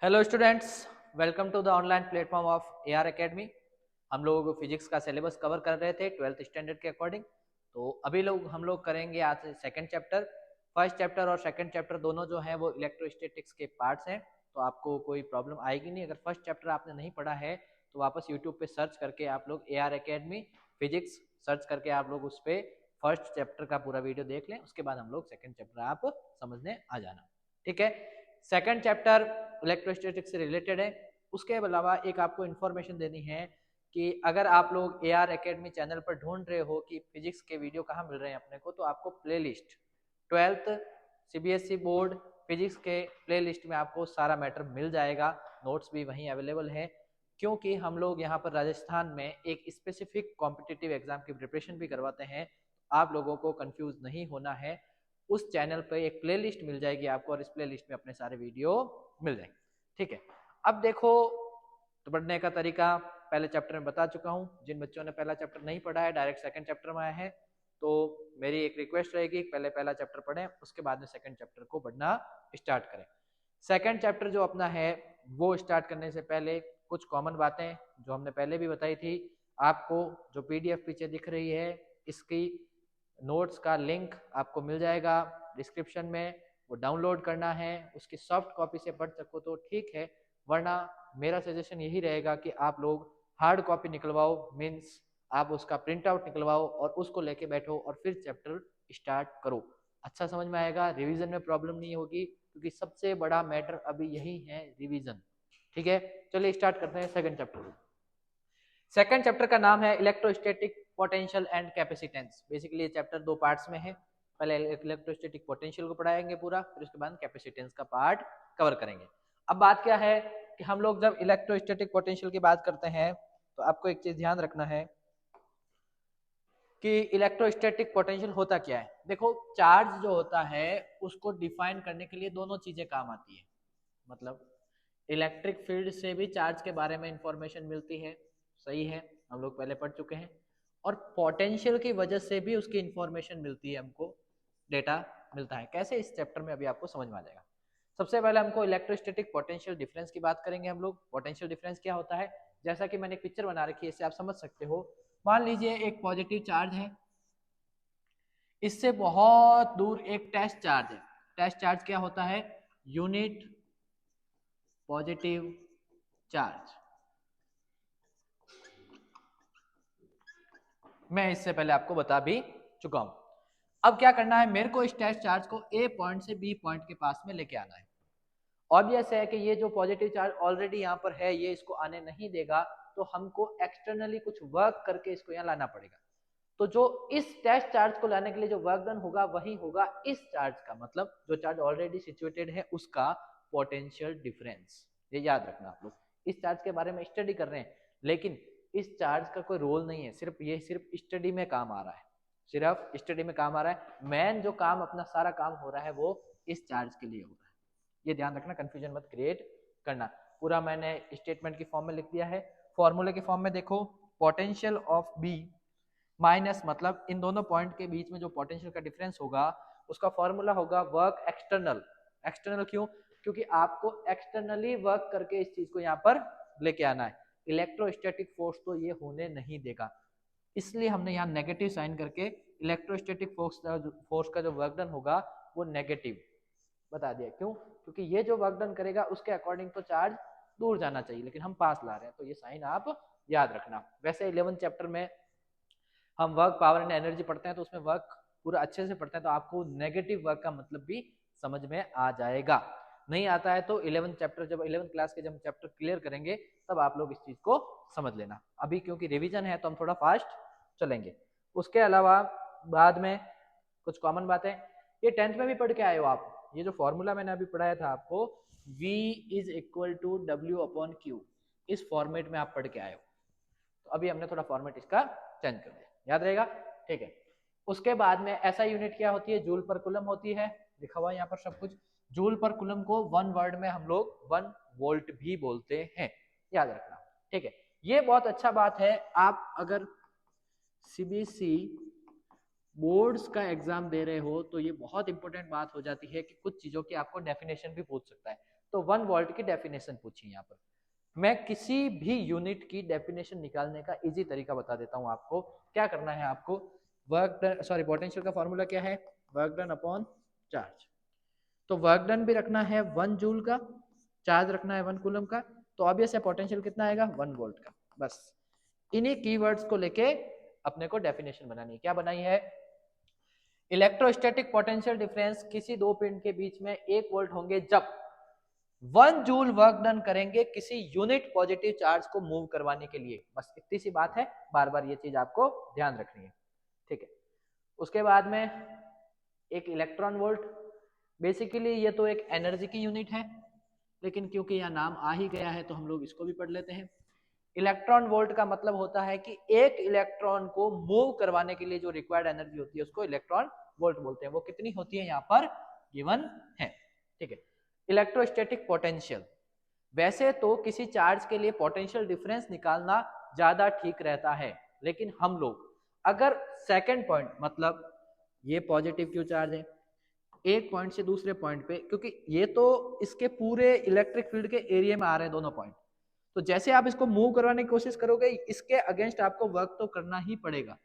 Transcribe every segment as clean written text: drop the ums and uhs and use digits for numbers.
Hello students, welcome to the online platform of AR academy. हम लोग physics का syllabus cover कर रहे थे 12th स्टैंडर्ड के अकॉर्डिंग। तो अभी हम लोग करेंगे आज से सेकंड चैप्टर। फर्स्ट चैप्टर और सेकंड चैप्टर दोनों जो हैं वो इलेक्ट्रोस्टैटिक्स के पार्ट्स हैं, तो आपको कोई प्रॉब्लम आएगी नहीं। अगर फर्स्ट चैप्टर आपने नहीं पढ़ा है तो वापस यूट्यूब पे सर्च करके आप लोग एआर एकेडमी फिजिक्स सर्च करके आप लोग उस पर फर्स्ट चैप्टर का पूरा वीडियो देख लें। उसके बाद हम लोग सेकेंड चैप्टर आप समझने आ जाना, ठीक है। सेकंड चैप्टर इलेक्ट्रोस्टैटिक्स से रिलेटेड है। उसके अलावा एक आपको इन्फॉर्मेशन देनी है कि अगर आप लोग एआर एकेडमी चैनल पर ढूंढ रहे हो कि फिजिक्स के वीडियो कहाँ मिल रहे हैं अपने को, तो आपको playlist 12th CBSE board physics के प्लेलिस्ट में आपको सारा मैटर मिल जाएगा। नोट्स भी वहीं अवेलेबल है, क्योंकि हम लोग यहाँ पर राजस्थान में एक स्पेसिफिक कॉम्पिटिटिव एग्जाम की प्रिपरेशन भी करवाते हैं। आप लोगों को कंफ्यूज नहीं होना है। उस चैनल पर एक प्लेलिस्ट मिल जाएगी आपको और इस प्लेलिस्ट में अपने सारे वीडियो मिल जाएंगे, ठीक है। अब देखो, तो पढ़ने का तरीका पहले चैप्टर में बता चुका हूँ। जिन बच्चों ने पहला चैप्टर नहीं पढ़ा है, डायरेक्ट सेकंड चैप्टर में आए हैं, तो मेरी एक रिक्वेस्ट रहेगी पहले पहला चैप्टर पढ़ें, उसके बाद में सेकंड चैप्टर को पढ़ना स्टार्ट करें। सेकंड चैप्टर जो अपना है वो स्टार्ट करने से पहले कुछ कॉमन बातें जो हमने पहले भी बताई थी। आपको जो पीडीएफ पीछे दिख रही है, इसकी नोट्स का लिंक आपको मिल जाएगा डिस्क्रिप्शन में, वो डाउनलोड करना है। उसकी सॉफ्ट कॉपी से पढ़ सको तो ठीक है, वरना मेरा सजेशन यही रहेगा कि आप लोग हार्ड कॉपी निकलवाओ, मीन्स आप उसका प्रिंट आउट निकलवाओ और उसको लेके बैठो और फिर चैप्टर स्टार्ट करो। अच्छा समझ में आएगा, रिवीजन में प्रॉब्लम नहीं होगी, क्योंकि सबसे बड़ा मैटर अभी यही है, रिवीजन, ठीक है। चलिए स्टार्ट करते हैं सेकंड चैप्टर। सेकंड चैप्टर का नाम है electrostatic potential and capacitance. Basically ये चैप्टर दो पार्ट्स में है। पहले इलेक्ट्रोस्टैटिक पोटेंशियल को पढ़ाएंगे पूरा, फिर उसके बाद कैपेसिटेंस का पार्ट कवर करेंगे। अब बात क्या है कि हम लोग जब इलेक्ट्रोस्टैटिक पोटेंशियल की बात करते हैं तो आपको एक चीज ध्यान रखना है कि इलेक्ट्रोस्टैटिक पोटेंशियल होता क्या है। देखो, चार्ज जो होता है उसको डिफाइन करने के लिए दोनों चीजें काम आती है। मतलब इलेक्ट्रिक फील्ड से भी चार्ज के बारे में इंफॉर्मेशन मिलती है, सही है, हम लोग पहले पढ़ चुके हैं। और पोटेंशियल की वजह से भी उसकी इंफॉर्मेशन मिलती है, हमको डेटा मिलता है। कैसे, इस चैप्टर में अभी आपको समझ में आ जाएगा। सबसे पहले हमको इलेक्ट्रोस्टैटिक पोटेंशियल डिफरेंस की बात करेंगे हम लोग। पोटेंशियल डिफरेंस क्या होता है, जैसा कि मैंने एक पिक्चर बना रखी है, इससे आप समझ सकते हो। मान लीजिए एक पॉजिटिव चार्ज है, इससे बहुत दूर एक टेस्ट चार्ज है। टेस्ट चार्ज क्या होता है, यूनिट पॉजिटिव चार्ज। मैं इससे पहले आपको बता भी चुका हूं। अब क्या करना है, मेरे को इस टेस्ट चार्ज को ए पॉइंट से बी पॉइंट के पास में लेके आना है। ऑब्वियस है कि ये जो पॉजिटिव चार्ज ऑलरेडी यहाँ पर है, ये इसको आने नहीं देगा, तो हमको एक्सटर्नली कुछ वर्क करके इसको यहाँ लाना पड़ेगा। तो जो इस टेस्ट चार्ज को लाने के लिए जो वर्क डन होगा वही होगा इस चार्ज का, मतलब जो चार्ज ऑलरेडी सिचुएटेड है उसका पोटेंशियल डिफरेंस। ये याद रखना आप लोग। इस चार्ज के बारे में स्टडी कर रहे हैं, लेकिन इस चार्ज का कोई रोल नहीं है, सिर्फ स्टडी में काम आ रहा है, सिर्फ स्टडी में काम आ रहा है। मेन जो काम, अपना सारा काम हो रहा है वो इस चार्ज के लिए हो रहा है। ये ध्यान रखना, कंफ्यूजन मत क्रिएट करना। पूरा मैंने स्टेटमेंट की फॉर्म में लिख दिया है। फॉर्मूले की फॉर्म में देखो, पोटेंशियल ऑफ बी माइनस, मतलब इन दोनों पॉइंट के बीच में जो पोटेंशियल का डिफरेंस होगा उसका फॉर्मूला होगा वर्क एक्सटर्नल। एक्सटर्नल क्यों, क्योंकि आपको एक्सटर्नली वर्क करके इस चीज को यहाँ पर लेके आना है। इलेक्ट्रोस्टैटिक फोर्स तो ये होने नहीं देगा, इसलिए हमने यहाँ नेगेटिव साइन करके इलेक्ट्रोस्टैटिक फोर्स का जो वर्क डन होगा वो नेगेटिव बता दिया। क्यों, क्योंकि ये जो वर्क डन करेगा उसके अकॉर्डिंग तो चार्ज दूर जाना चाहिए, लेकिन हम पास ला रहे हैं, तो ये साइन आप याद रखना। वैसे 11th चैप्टर में हम वर्क, पावर एंड एनर्जी पढ़ते हैं, तो उसमें वर्क पूरा अच्छे से पढ़ते हैं, तो आपको नेगेटिव वर्क का मतलब भी समझ में आ जाएगा। नहीं आता है तो 11th चैप्टर, जब 11th क्लास के जब चैप्टर क्लियर करेंगे तब आप लोग इस चीज को समझ लेना। अभी क्योंकि रिवीजन है तो हम थोड़ा फास्ट चलेंगे। उसके अलावा बाद में कुछ कॉमन बातें, ये 10th में भी पढ़ के आए हो आप। ये जो फॉर्मूला मैंने अभी पढ़ाया था आपको, V is equal to W upon Q, इस फॉर्मेट में आप पढ़ के आए हो। तो अभी हमने थोड़ा फॉर्मेट इसका चेंज कर दिया, याद रहेगा, ठीक है। उसके बाद में ऐसा यूनिट क्या होती है, जूल पर कूलम होती है, लिखा हुआ यहाँ पर सब कुछ। जूल पर कूलम को वन वर्ड में हम लोग 1 वोल्ट भी बोलते हैं, याद रखना, ठीक है। ये बहुत अच्छा बात है, आप अगर सीबीएसई बोर्ड्स का एग्जाम दे रहे हो तो ये बहुत इंपॉर्टेंट बात हो जाती है कि कुछ चीजों की आपको डेफिनेशन भी पूछ सकता है। तो 1 वोल्ट की डेफिनेशन पूछी यहाँ पर। मैं किसी भी यूनिट की डेफिनेशन निकालने का इजी तरीका बता देता हूँ आपको। क्या करना है आपको, वर्क डन, सॉरी पोटेंशियल का फॉर्मूला क्या है, वर्क डन अपॉन चार्ज। तो वर्क डन भी रखना है 1 जूल का, चार्ज रखना है 1 कूलम का, तो ऑब्वियस है पोटेंशियल कितना आएगा 1 वोल्ट का। बस इन्हीं कीवर्ड्स को लेके अपने को डेफिनेशन बनानी है। क्या बनाई है, इलेक्ट्रोस्टैटिक पोटेंशियल डिफरेंस किसी दो पिंड के बीच में 1 वोल्ट होंगे जब 1 जूल वर्क डन करेंगे किसी यूनिट पॉजिटिव चार्ज को मूव करवाने के लिए। बस इतनी सी बात है, बार बार ये चीज आपको ध्यान रखनी है, ठीक है। उसके बाद में एक इलेक्ट्रॉन वोल्ट, बेसिकली ये तो एक एनर्जी की यूनिट है, लेकिन क्योंकि यह नाम आ ही गया है तो हम लोग इसको भी पढ़ लेते हैं। इलेक्ट्रॉन वोल्ट का मतलब होता है कि एक इलेक्ट्रॉन को मूव करवाने के लिए जो रिक्वायर्ड एनर्जी होती है उसको इलेक्ट्रॉन वोल्ट बोलते हैं। वो कितनी होती है यहाँ पर गिवन है, ठीक है। इलेक्ट्रोस्टैटिक पोटेंशियल, वैसे तो किसी चार्ज के लिए पोटेंशियल डिफरेंस निकालना ज्यादा ठीक रहता है, लेकिन हम लोग अगर सेकंड पॉइंट, मतलब ये पॉजिटिव क्यू चार्ज है, एक पॉइंट से दूसरे पॉइंट पे, क्योंकि ये तो इसके पूरे इलेक्ट्रिक फील्ड के एरिया में आ रहे हैं दोनों पॉइंट, तो जैसे आप इसको मूव करवाने की कोशिश करोगे इसके अगेंस्ट आपको वर्क तो करना ही पड़ेगा।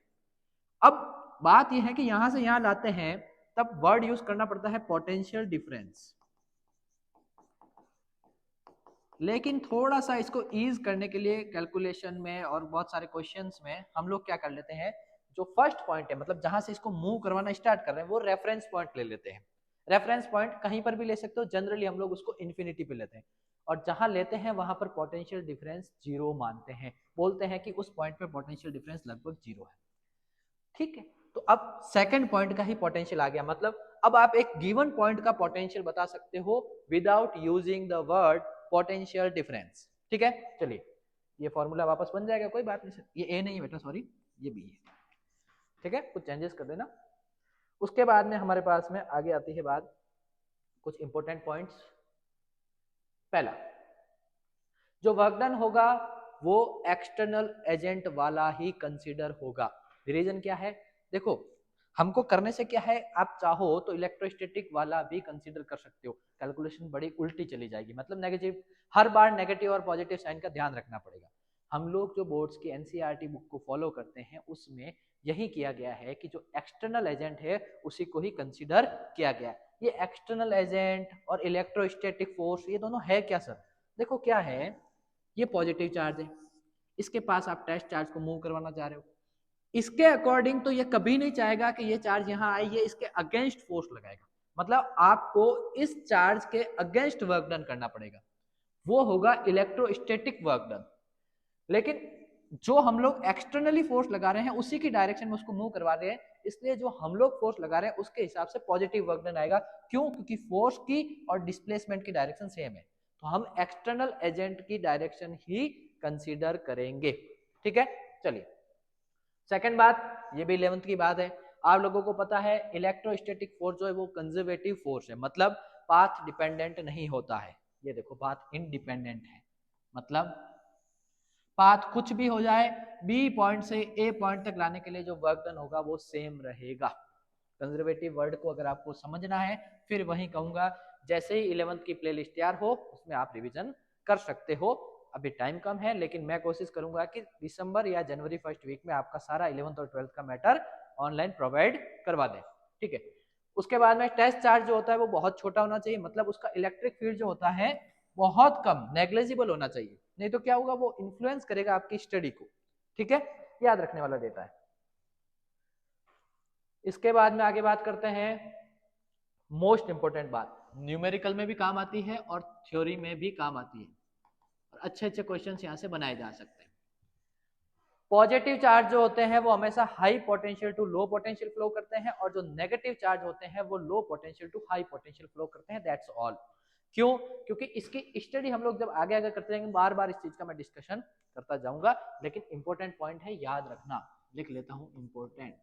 अब बात यह है कि यहां से यहां लाते हैं तब वर्ड यूज करना पड़ता है पोटेंशियल डिफरेंस, लेकिन थोड़ा सा इसको ईज करने के लिए कैलकुलेशन में और बहुत सारे क्वेश्चंस में हम लोग क्या कर लेते हैं, जो फर्स्ट पॉइंट है, मतलब जहां से इसको मूव करवाना स्टार्ट कर रहे हैं वो रेफरेंस पॉइंट ले लेते हैं। रेफरेंस पॉइंट कहीं पर भी ले सकते हो, जनरली हम लोग उसको इन्फिनिटी पे लेते हैं, और जहां लेते हैं वहां पर पोटेंशियल डिफरेंस जीरो मानते हैं, बोलते हैं कि उस पॉइंट पे पोटेंशियल डिफरेंस लगभग जीरो है, ठीक है। तो अब सेकंड पॉइंट का ही पोटेंशियल आ गया, मतलब अब आप एक गिवन पॉइंट का पोटेंशियल बता सकते हो without using the word potential difference, ठीक है। चलिए ये फॉर्मूला वापस बन जाएगा, कोई बात नहीं सर, ये ए नहीं है बेटा, सॉरी ये बी है, ठीक है, कुछ चेंजेस कर देना। उसके बाद में हमारे पास में आगे आती है बात कुछ इंपॉर्टेंट पॉइंट्स। पहला, जो वर्क डन होगा वो एक्सटर्नल एजेंट वाला ही कंसीडर होगा। रीजन क्या है, देखो हमको करने से क्या है, आप चाहो तो इलेक्ट्रोस्टैटिक वाला भी कंसीडर कर सकते हो, कैलकुलेशन बड़ी उल्टी चली जाएगी, मतलब नेगेटिव, हर बार नेगेटिव और पॉजिटिव साइन का ध्यान रखना पड़ेगा। हम लोग जो बोर्ड्स की एनसीईआरटी बुक को फॉलो करते हैं उसमें यही किया गया है कि जो एक्सटर्नल एजेंट है उसी को ही कंसीडर किया गया है। ये एक्सटर्नल एजेंट और इलेक्ट्रोस्टैटिक फोर्स ये दोनों है क्या सर, देखो क्या है, ये पॉजिटिव चार्ज है, इसके पास आप टेस्ट चार्ज को मूव करवाना चाह रहे हो, इसके अकॉर्डिंग तो ये कभी नहीं चाहेगा कि ये चार्ज यहाँ आए, ये इसके अगेंस्ट फोर्स लगाएगा, मतलब आपको इस चार्ज के अगेंस्ट वर्क डन करना पड़ेगा, वो होगा इलेक्ट्रोस्टैटिक वर्क डन। लेकिन जो हम लोग एक्सटर्नली फोर्स लगा रहे हैं उसी की डायरेक्शन में उसको मूव करवा रहे हैं, इसलिए जो हम लोग फोर्स लगा रहे हैं उसके हिसाब से पॉजिटिव वर्क डन आएगा। क्यों, क्योंकि फोर्स की और डिस्प्लेसमेंट की डायरेक्शन सेम है, तो हम एक्सटर्नल एजेंट की डायरेक्शन ही कंसीडर करेंगे, ठीक है। चलिए सेकंड बात, ये भी 11th की बात है, आप लोगों को पता है इलेक्ट्रोस्टैटिक फोर्स जो है वो कंजर्वेटिव फोर्स है, मतलब पाथ डिपेंडेंट नहीं होता है। ये देखो पाथ इंडिपेंडेंट है, मतलब पाथ कुछ भी हो जाए बी पॉइंट से ए पॉइंट तक लाने के लिए जो वर्क डन होगा वो सेम रहेगा। कंजर्वेटिव वर्ड को अगर आपको समझना है फिर वही कहूंगा, जैसे ही 11th की प्लेलिस्ट तैयार हो उसमें आप रिवीजन कर सकते हो। अभी टाइम कम है लेकिन मैं कोशिश करूंगा कि दिसंबर या जनवरी फर्स्ट वीक में आपका सारा 11th और 12th का मैटर ऑनलाइन प्रोवाइड करवा दें, ठीक है। उसके बाद में टेस्ट चार्ज जो होता है वो बहुत छोटा होना चाहिए, मतलब उसका इलेक्ट्रिक फील्ड जो होता है बहुत कम, नेग्लिजिबल होना चाहिए, नहीं तो क्या होगा वो इन्फ्लुएंस करेगा आपकी स्टडी को, ठीक है, याद रखने वाला डेटा है। इसके बाद में आगे बात करते हैं मोस्ट इंपोर्टेंट बात, न्यूमेरिकल में भी काम आती है और थ्योरी में भी काम आती है, और अच्छे अच्छे क्वेश्चंस यहां से बनाए जा सकते हैं। पॉजिटिव चार्ज जो होते हैं वो हमेशा high potential to low potential flow करते हैं, और जो नेगेटिव चार्ज होते हैं वो low potential to high potential flow करते हैं, दैट्स ऑल। क्यों, क्योंकि इसकी स्टडी हम लोग जब आगे आगे करते रहेंगे बार बार इस चीज का मैं डिस्कशन करता जाऊंगा, लेकिन इंपॉर्टेंट पॉइंट है याद रखना, लिख लेता हूं इंपॉर्टेंट,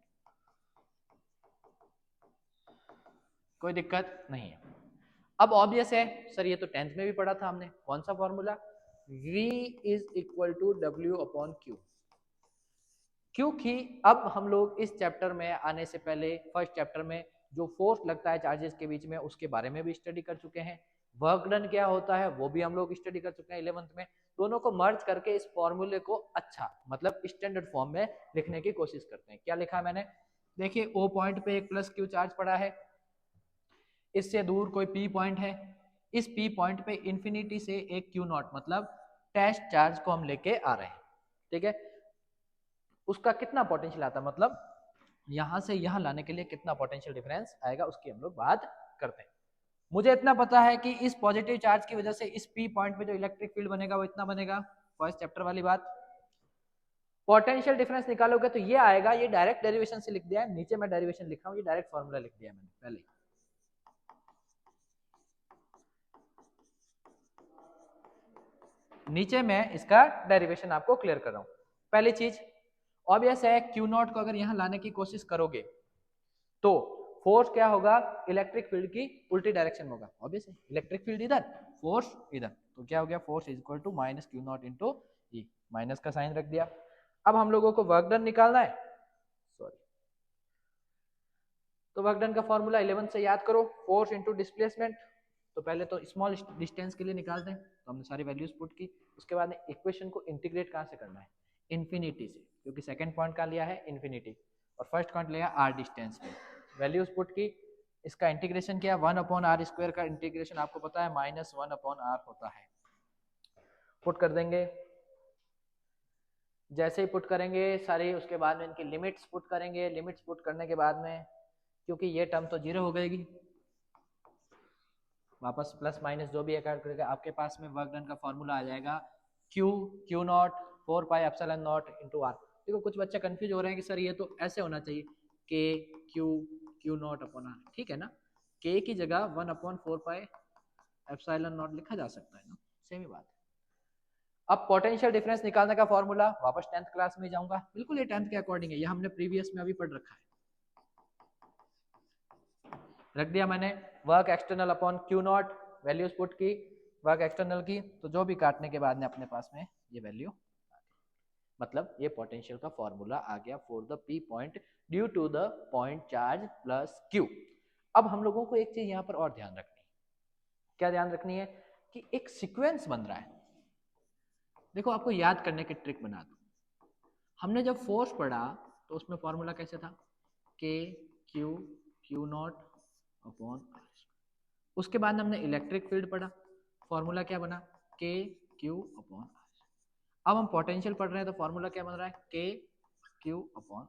कोई दिक्कत नहीं है। अब ऑब्वियस है सर ये तो 10th में भी पढ़ा था हमने, कौन सा formula, V is equal to W upon Q, क्योंकि अब हम लोग इस चैप्टर में आने से पहले फर्स्ट चैप्टर में जो फोर्स लगता है चार्जेस के बीच में उसके बारे में भी स्टडी कर चुके हैं, वर्क डन क्या होता है वो भी हम लोग स्टडी कर चुके हैं 11th में। दोनों को मर्ज करके इस फॉर्मूले को अच्छा मतलब स्टैंडर्ड फॉर्म में लिखने की कोशिश करते हैं। क्या लिखा है मैंने, देखिए ओ पॉइंट पे एक प्लस क्यू चार्ज पड़ा है, इससे दूर कोई पी पॉइंट है, इस पी पॉइंट पे इंफिनिटी से एक क्यू नॉट मतलब टेस्ट चार्ज को हम लेके आ रहे हैं, ठीक है। उसका कितना पोटेंशियल आता है, मतलब यहां से यहां लाने के लिए कितना पोटेंशियल डिफरेंस आएगा उसकी हम लोग बात करते हैं। मुझे इतना पता है कि इस पॉजिटिव चार्ज की वजह से इस पी पॉइंट पे जो इलेक्ट्रिक फील्ड बनेगा वो इतना बनेगा, फर्स्ट चैप्टर वाली बात। पोटेंशियल डिफरेंस निकालोगे तो ये आएगा, ये डायरेक्ट डेरिवेशन से लिख दिया है, नीचे मैं डेरिवेशन लिख रहा हूँ, ये डायरेक्ट फॉर्मूला लिख दिया है मैंने पहले। नीचे मैं इसका डेरिवेशन आपको क्लियर कर रहा हूं। पहली चीज ऑब्वियस है, क्यू नॉट को अगर यहां लाने की कोशिश करोगे तो फोर्स क्या होगा, इलेक्ट्रिक फील्ड की उल्टी डायरेक्शन में होगा। ऑब्वियस है, इलेक्ट्रिक फील्ड इधर, फोर्स इधर, तो क्या हो गया, force is equal to minus q naught into E, minus का साइन रख दिया। अब हम लोगों को वर्क डन निकालना है, सॉरी, तो वर्क डन का फॉर्मूला 11 से याद करो, फोर्स इंटू डिस्प्लेसमेंट। तो पहले तो स्मॉल डिस्टेंस के लिए निकालते हैं, तो हमने सारी वैल्यूज पुट की। उसके बाद इक्वेशन को इंटीग्रेट कहाँ से करना है, इन्फिनिटी से, क्योंकि सेकंड पॉइंट का लिया है इन्फिनिटी और फर्स्ट पॉइंट लिया आर डिस्टेंस पे। वैल्यूज पुट की, इसका इंटीग्रेशन किया, 1/r² का इंटीग्रेशन आपको पता है -1/r होता है। पुट कर देंगे, जैसे ही पुट करेंगे सारी, उसके बाद में इनकी लिमिट्स पुट करेंगे। लिमिट्स पुट करने के बाद में क्योंकि ये टर्म तो जीरो हो गएगी, वापस प्लस माइनस जो भी ऐड करेगा आपके पास में वर्क डन का फॉर्मूला आ जाएगा क्यू नॉट 4πε0 इंटू आर। देखो कुछ बच्चे कंफ्यूज हो रहे हैं कि सर ये तो ऐसे होना चाहिए के क्यू नॉट अपॉन आर, ठीक है ना, के की जगह 1/4πε0 लिखा जा सकता है ना, सेम ही बात है। अब पोटेंशियल डिफरेंस निकालने का फॉर्मूला वापस 10th क्लास में जाऊंगा, बिल्कुल ये 10th के अकॉर्डिंग है, ये हमने प्रीवियस में अभी पढ़ रखा है। रख दिया मैंने, work external upon Q not, values put की वर्क एक्सटर्नल की, तो जो भी काटने के बाद में अपने पास में ये वैल्यू, मतलब ये पोटेंशियल का फॉर्मूला आ गया for the P point due to the point charge plus q. अब हम लोगों को एक चीज यहाँ पर और ध्यान रखनी है, क्या ध्यान रखनी है कि एक सीक्वेंस बन रहा है। देखो आपको याद करने की ट्रिक बना दूं, हमने जब फोर्स पढ़ा तो उसमें फॉर्मूला कैसे था, के क्यू नॉट अपॉन आर। उसके बाद हमने इलेक्ट्रिक फील्ड पढ़ा, फॉर्मूला क्या बना, के क्यू अपॉन आर। अब हम पोटेंशियल पढ़ रहे हैं तो फॉर्मूला क्या बन रहा है, के क्यू अपॉन आर।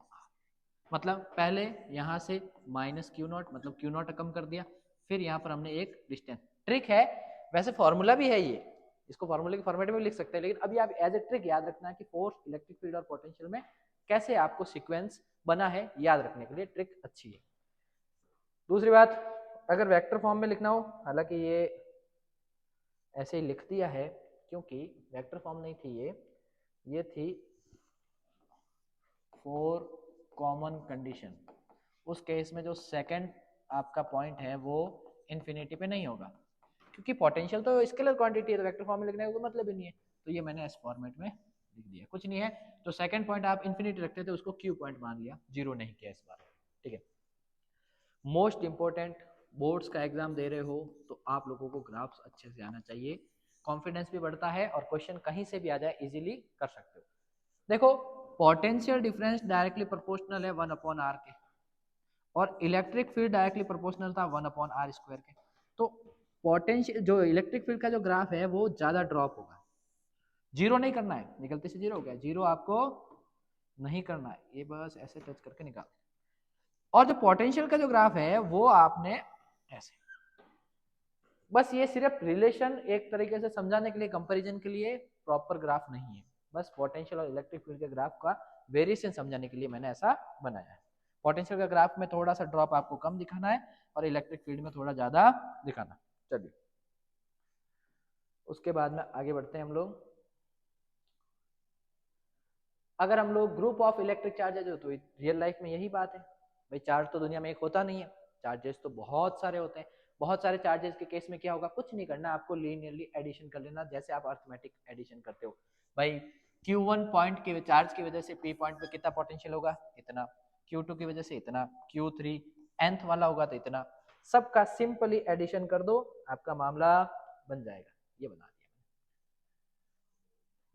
मतलब पहले यहाँ से माइनस क्यू नॉट, मतलब क्यू नॉट कम कर दिया, फिर यहाँ पर हमने एक डिस्टेंस, ट्रिक है वैसे, फॉर्मूला भी है ये, इसको फॉर्मूले के फॉर्मेट में लिख सकते हैं, लेकिन अभी आप एज ए ट्रिक याद रखना है कि फोर्स, इलेक्ट्रिक फील्ड और पोटेंशियल में कैसे आपको सीक्वेंस बना है, याद रखने के लिए ट्रिक अच्छी है। दूसरी बात, अगर वेक्टर फॉर्म में लिखना हो, हालांकि ये ऐसे ही लिख दिया है क्योंकि वेक्टर फॉर्म नहीं थी ये थी फॉर कॉमन कंडीशन। उस केस में जो सेकंड आपका पॉइंट है वो इन्फिनिटी पे नहीं होगा, क्योंकि पोटेंशियल तो स्केलर क्वांटिटी है, तो वेक्टर फॉर्म में लिखने का कोई मतलब ही नहीं है, तो ये मैंने इस फॉर्मेट में लिख दिया, कुछ नहीं है। तो सेकंड पॉइंट आप इन्फिनिटी रखते थे उसको क्यू पॉइंट मान लिया, जीरो नहीं किया इस बार, ठीक है। मोस्ट इंपॉर्टेंट, बोर्ड्स का एग्जाम दे रहे हो तो आप लोगों को ग्राफ्स अच्छे से आना चाहिए, कॉन्फिडेंस भी बढ़ता है और क्वेश्चन कहीं से भी आ जाए इजीली कर सकते हो। देखो पोटेंशियल डिफरेंस डायरेक्टली प्रोपोर्शनल है 1/r के, और इलेक्ट्रिक फील्ड डायरेक्टली प्रोपोर्शनल था 1/r² के। तो पोटेंशियल जो इलेक्ट्रिक फील्ड का जो ग्राफ है वो ज्यादा ड्रॉप होगा, जीरो नहीं करना है, ये गलती से जीरो हो गया, जीरो आपको नहीं करना है, ये बस ऐसे टच करके निकाल। और जो पोटेंशियल का जो ग्राफ है वो आपने ऐसे, बस ये सिर्फ रिलेशन एक तरीके से समझाने के लिए, कंपैरिजन के लिए, प्रॉपर ग्राफ नहीं है, बस पोटेंशियल और इलेक्ट्रिक फील्ड के ग्राफ का वेरिएशन समझाने के लिए मैंने ऐसा बनाया है। पोटेंशियल का ग्राफ में थोड़ा सा ड्रॉप आपको कम दिखाना है और इलेक्ट्रिक फील्ड में थोड़ा ज्यादा दिखाना। चलिए उसके बाद में आगे बढ़ते हैं हम लोग। अगर हम लोग ग्रुप ऑफ इलेक्ट्रिक चार्जेज हो तो रियल लाइफ में यही बात है भाई, चार्ज तो दुनिया में एक होता नहीं है, चार्जेस तो बहुत सारे होते हैं। बहुत सारे चार्जेस के केस में क्या होगा, कुछ नहीं करना, आपको लीनियरली एडिशन कर लेना, जैसे आप अर्थमेटिक एडिशन करते हो भाई। Q1 पॉइंट के चार्ज की वजह से P पॉइंट पे कितना पोटेंशियल होगा, इतना, Q2 की वजह से इतना, Q3 nth वाला होगा तो इतना, सबका सिंपली एडिशन कर दो, आपका मामला बन जाएगा। ये बना दिया।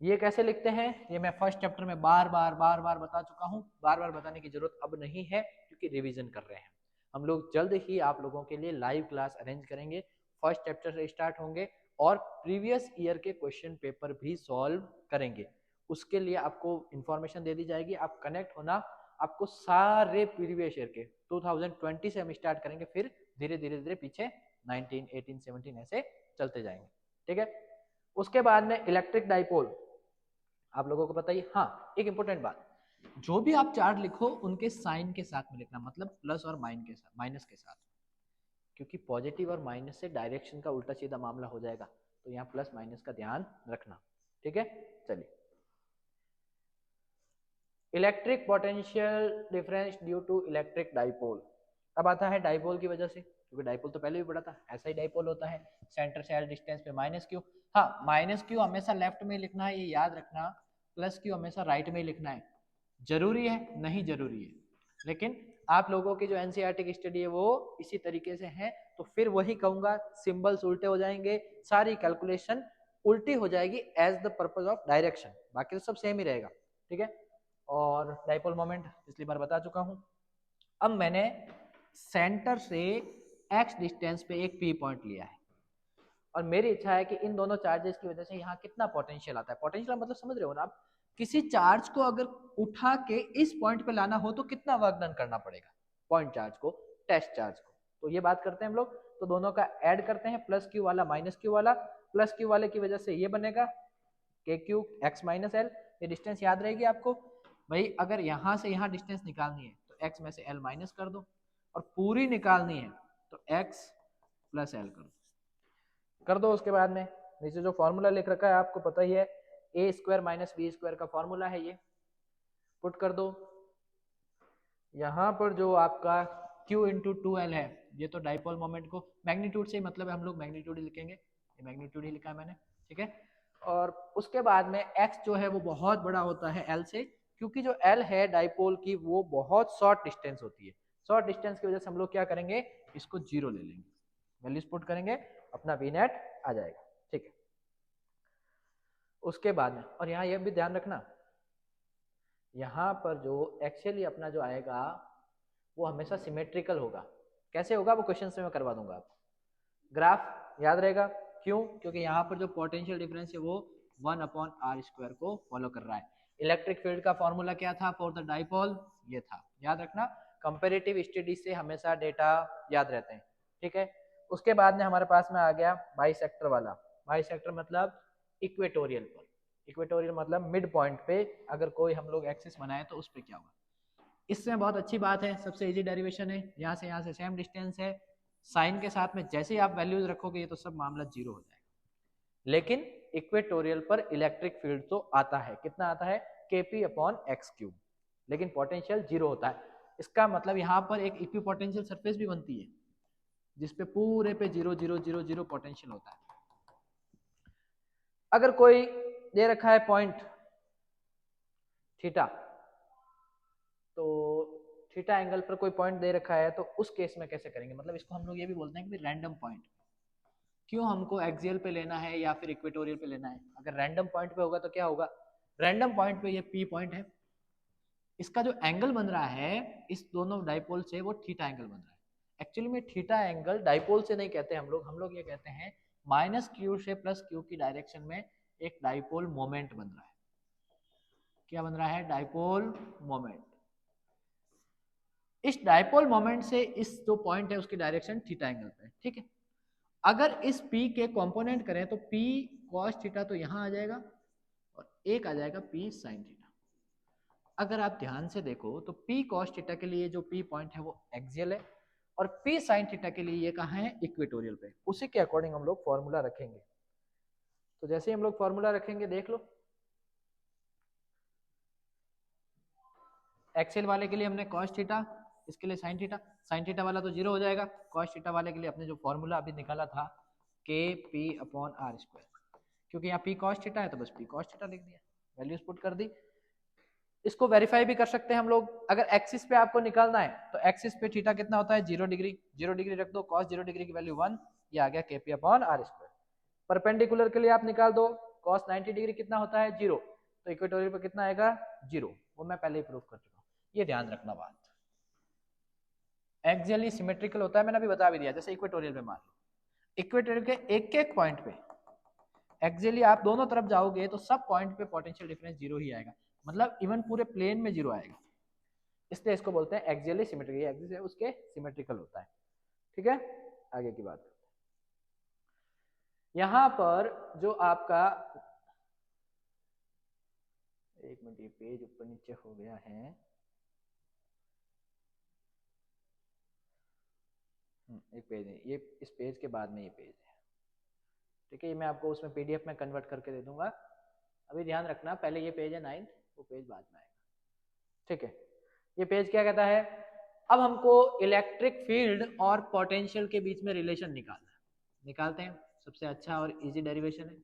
ये कैसे लिखते हैं ये मैं फर्स्ट चैप्टर में बार बार बता चुका हूँ, बार बार बताने की जरूरत अब नहीं है क्योंकि रिवीजन कर रहे हैं हम लोग। जल्द ही आप लोगों के लिए लाइव क्लास अरेंज करेंगे, फर्स्ट चैप्टर से स्टार्ट होंगे और प्रीवियस ईयर के क्वेश्चन पेपर भी सॉल्व करेंगे। उसके लिए आपको इंफॉर्मेशन दे दी जाएगी, आप कनेक्ट होना। आपको सारे प्रीवियस ईयर के 2020 से हम स्टार्ट करेंगे, फिर धीरे धीरे पीछे 19, 18, 17 ऐसे चलते जाएंगे। ठीक है। उसके बाद में इलेक्ट्रिक डाइपोल आप लोगों को पता ही। हाँ, एक इंपॉर्टेंट बात, जो भी आप चार्ट लिखो उनके साइन के साथ में लिखना, मतलब प्लस और माइनस के साथ, क्योंकि पॉजिटिव और माइनस से डायरेक्शन का उल्टा सीधा मामला हो जाएगा, तो यहाँ प्लस माइनस का ध्यान रखना। ठीक है। चलिए, electric potential difference due to electric dipole. अब आता है डाइपोल की वजह से, क्योंकि डाइपोल तो पहले भी पढ़ा था, ऐसा ही डाइपोल होता है, सेंटर से एल डिस्टेंस पे माइनस क्यू। हाँ, माइनस क्यू हमेशा लेफ्ट में लिखना है, ये याद रखना, प्लस क्यू हमेशा राइट में लिखना है। जरूरी है? नहीं जरूरी है, लेकिन आप लोगों की जो एनसीईआरटी की स्टडी है वो इसी तरीके से है, तो फिर वही कहूंगा, सिंबल्स उल्टे हो जाएंगे, सारी कैलकुलेशन उल्टी हो जाएगी as the purpose of direction, बाकी तो सब सेम ही रहेगा। ठीक है। और डाइपोल मोमेंट पिछली बार बता चुका हूं। अब मैंने सेंटर से एक्स डिस्टेंस पे एक पी पॉइंट लिया है और मेरी इच्छा है कि इन दोनों चार्जेस की वजह से यहाँ कितना पोटेंशियल आता है। पोटेंशियल मतलब समझ रहे हो ना आप, किसी चार्ज को अगर उठा के इस पॉइंट पे लाना हो तो कितना वर्क डन करना पड़ेगा पॉइंट चार्ज को, टेस्ट चार्ज को। तो ये बात करते हैं हम लोग, तो दोनों का ऐड करते हैं, प्लस क्यू वाला माइनस क्यू वाला। प्लस क्यू वाले की वजह से ये बनेगा के क्यू एक्स माइनस एल, ये डिस्टेंस याद रहेगी आपको भाई। अगर यहाँ से यहाँ डिस्टेंस निकालनी है तो एक्स में से एल माइनस कर दो, और पूरी निकालनी है तो एक्स प्लस एल कर दो। उसके बाद में नीचे जो फॉर्मूला लिख रखा है आपको पता ही है, ए स्क्वायर माइनस बी स्क्वायर का फॉर्मूला है, ये पुट कर दो। यहाँ पर जो आपका Q इंटू 2L है, ये तो डाइपोल मोमेंट को मैग्नीट्यूड से मतलब है, हम लोग मैग्नीट्यूड ही लिखेंगे, ये मैग्नीट्यूड ही लिखा है मैंने। ठीक है। और उसके बाद में x जो है वो बहुत बड़ा होता है L से, क्योंकि जो L है डाइपोल की वो बहुत शॉर्ट डिस्टेंस होती है। शॉर्ट डिस्टेंस की वजह से हम लोग क्या करेंगे, इसको 0 ले लेंगे, वैल्यूज पुट करेंगे, अपना वी नेट आ जाएगा। ठीक है। उसके बाद में, और यहाँ यह भी ध्यान रखना, यहाँ पर जो एक्चुअली अपना जो आएगा वो हमेशा सिमेट्रिकल होगा। कैसे होगा वो क्वेश्चन से मैं करवा दूंगा आपको। ग्राफ याद रहेगा, क्यों? क्योंकि यहाँ पर जो पोटेंशियल डिफरेंस है वो 1/r² को फॉलो कर रहा है। इलेक्ट्रिक फील्ड का फॉर्मूला क्या था फॉर द डाइपोल, ये था, याद रखना। कंपेरेटिव स्टडी से हमेशा डेटा याद रहते हैं। ठीक है। उसके बाद में हमारे पास में आ गया बाइसेक्टर वाला। बाइसेक्टर मतलब इक्वेटोरियल पर, इक्वेटोरियल मतलब मिड पॉइंट पे अगर कोई हम लोग एक्सिस बनाए तो उस पर क्या होगा। इसमें बहुत अच्छी बात है, सबसे इजी डेरिवेशन है, यहाँ से सेम डिस्टेंस है, साइन के साथ में जैसे ही आप वैल्यूज रखोगे ये तो सब मामला 0 हो जाएगा। लेकिन इक्वेटोरियल पर इलेक्ट्रिक फील्ड तो आता है, कितना आता है, kp/x³, लेकिन पोटेंशियल 0 होता है। इसका मतलब यहाँ पर एक इक्विपोटेंशियल सरफेस भी बनती है जिसपे पूरे पे 0 0 0 0 पोटेंशियल होता है। अगर कोई दे रखा है पॉइंट थीटा, तो थीटा एंगल पर कोई पॉइंट दे रखा है तो उस केस में कैसे करेंगे, मतलब इसको हम लोग ये भी बोलते हैं कि रैंडम पॉइंट। क्यों हमको एक्सियल पे लेना है या फिर इक्वेटोरियल पे लेना है? अगर रैंडम पॉइंट पे होगा तो क्या होगा, रैंडम पॉइंट पे ये पी पॉइंट है, इसका जो एंगल बन रहा है इस दोनों डाइपोल से वो थीटा एंगल बन रहा है। एक्चुअली में थीटा एंगल डाइपोल से नहीं कहते हम लोग ये कहते हैं माइनस क्यू से प्लस क्यू की डायरेक्शन में एक डाइपोल मोमेंट बन रहा है। क्या बन रहा है? Dipole moment. इस डाइपोल मोमेंट से इस जो पॉइंट है उसकी डायरेक्शन थीटा एंगल पे है। ठीक है। अगर इस P के कंपोनेंट करें तो P cos थीटा तो यहाँ आ जाएगा और एक आ जाएगा P sin थीटा। अगर आप ध्यान से देखो तो P cos थीटा के लिए जो P पॉइंट है वो एक्सियल है और P sin थीटा के लिए ये कहाँ है, इक्वेटोरियल पे। उसी के अकॉर्डिंग हम लोग फॉर्मूला रखेंगे। तो जैसे ही हम लोग फॉर्मूला रखेंगे देख लो, एक्सियल वाले के लिए हमने cos थीटा, इसके लिए sin थीटा, sin थीटा वाला तो 0 हो जाएगा, cos थीटा वाले के लिए अपने जो फॉर्मूला अभी निकाला था kp/r², क्योंकि यहाँ p cos थीटा है तो बस p cos थीटा लिख दिया, वैल्यूज पुट कर दी। इसको वेरीफाई भी कर सकते हैं हम लोग। अगर एक्सिस पे आपको निकालना है तो एक्सिस पे थीटा कितना होता है 0 डिग्री, 0 डिग्री रख दो, cos 0 डिग्री की वैल्यू 1, ये आ गया kp upon r square. Perpendicular के लिए आप निकाल दो, cos 90 डिग्री कितना होता है 0, तो इक्वेटोरियल पे कितना आएगा 0, वो मैं पहले ही प्रूव कर चुका हूँ, ये ध्यान रखना बात। एक्सियली सिमेट्रिकल होता है, मैंने अभी बता भी दिया। जैसे इक्वेटोरियल पे मान लो, इक्वेटोरियल के एक एक पॉइंट पे एक्सियली आप दोनों तरफ जाओगे तो सब पॉइंट पे पोटेंशियल डिफरेंस 0 ही आएगा, मतलब इवन पूरे प्लेन में 0 आएगा, इसलिए इसको बोलते हैं एक्सियली सिमेट्रिकल, एक्सिस है उसके सिमेट्रिकल होता है। ठीक है, आगे की बात। यहां पर जो आपका, एक मिनट, ये पेज ऊपर नीचे हो गया है, एक पेज है ये, इस पेज के बाद में ये पेज है। ठीक है, ये मैं आपको उसमें पीडीएफ में कन्वर्ट करके दे दूंगा, अभी ध्यान रखना, पहले ये पेज है 9th, वो पेज बाद में आएगा। ठीक है, ये पेज क्या कहता है, अब हमको इलेक्ट्रिक फील्ड और पोटेंशियल के बीच में रिलेशन निकालना है। निकालते हैं, सबसे अच्छा और इजी डेरिवेशन है,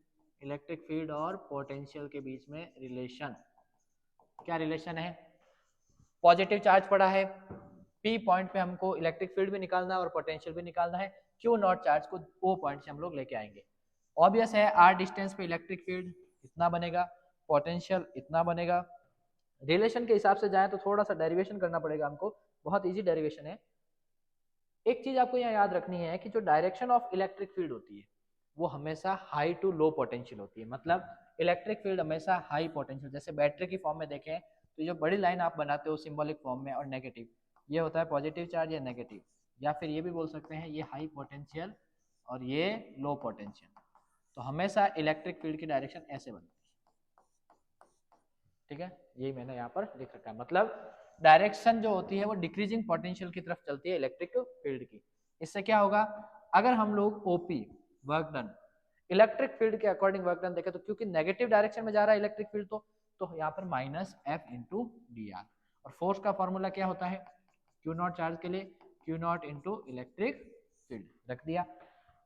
इलेक्ट्रिक फील्ड और पोटेंशियल के बीच में रिलेशन। क्या रिलेशन है, पॉजिटिव चार्ज पड़ा है, पी पॉइंट पे हमको इलेक्ट्रिक फील्ड भी निकालना है और पोटेंशियल भी निकालना है, क्यू नॉट चार्ज को ओ पॉइंट से हम लोग लेके आएंगे। ऑब्वियस है, आर डिस्टेंस पे इलेक्ट्रिक फील्ड इतना बनेगा, पोटेंशियल इतना बनेगा। रिलेशन के हिसाब से जाए तो थोड़ा सा डेरिवेशन करना पड़ेगा हमको, बहुत इजी डेरिवेशन है। एक चीज आपको यहाँ याद रखनी है कि जो डायरेक्शन ऑफ इलेक्ट्रिक फील्ड होती है वो हमेशा हाई टू लो पोटेंशियल होती है, मतलब इलेक्ट्रिक फील्ड हमेशा हाई पोटेंशियल, जैसे बैटरी की फॉर्म में देखें तो जो बड़ी लाइन आप बनाते हो सिंबॉलिक फॉर्म में और नेगेटिव, ये होता है पॉजिटिव चार्ज या नेगेटिव, या फिर ये भी बोल सकते हैं ये हाई पोटेंशियल और ये लो पोटेंशियल। तो हमेशा इलेक्ट्रिक फील्ड की डायरेक्शन ऐसे बनती है। ठीक है, यही मैंने यहाँ पर लिख रखा है, मतलब डायरेक्शन जो होती है वो डिक्रीजिंग पोटेंशियल की तरफ चलती है इलेक्ट्रिक फील्ड की। इससे क्या होगा, अगर हम लोग OP work done electric field के अकॉर्डिंग वर्क डन देखें तो क्योंकि नेगेटिव डायरेक्शन में जा रहा है इलेक्ट्रिक फील्ड, तो यहाँ पर minus F into D are, और फोर्स का फॉर्मूला क्या होता है क्यू नॉट चार्ज के लिए Q naught into electric field रख दिया।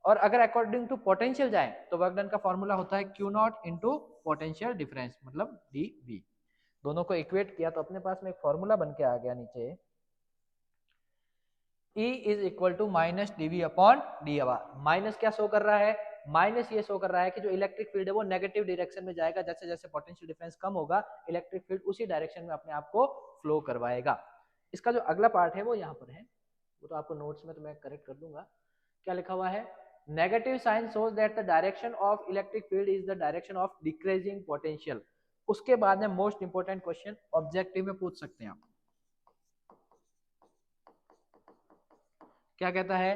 और अगर अकॉर्डिंग टू पोटेंशियल जाए तो वर्क डन का फॉर्मूला होता है Q naught into potential difference, मतलब डी वी। दोनों को इक्वेट किया तो अपने पास में एक फॉर्मूला बन के आ गया नीचे, E is equal to minus d V upon d r. Minus क्या शो कर रहा है, माइनस ये शो कर रहा है कि जो इलेक्ट्रिक फील्ड है वो नेगेटिव डायरेक्शन में जाएगा, जैसे जैसे पोटेंशियल डिफरेंस कम होगा इलेक्ट्रिक फील्ड उसी डायरेक्शन में अपने आप को फ्लो करवाएगा। इसका जो अगला पार्ट है वो यहाँ पर है, वो तो आपको नोट्स में तो मैं करेक्ट कर दूंगा। क्या लिखा हुआ है, negative sign shows that the direction of electric field is the direction of decreasing potential. उसके बाद में मोस्ट इंपोर्टेंट क्वेश्चन ऑब्जेक्टिव में पूछ सकते हैं आप, क्या कहता है,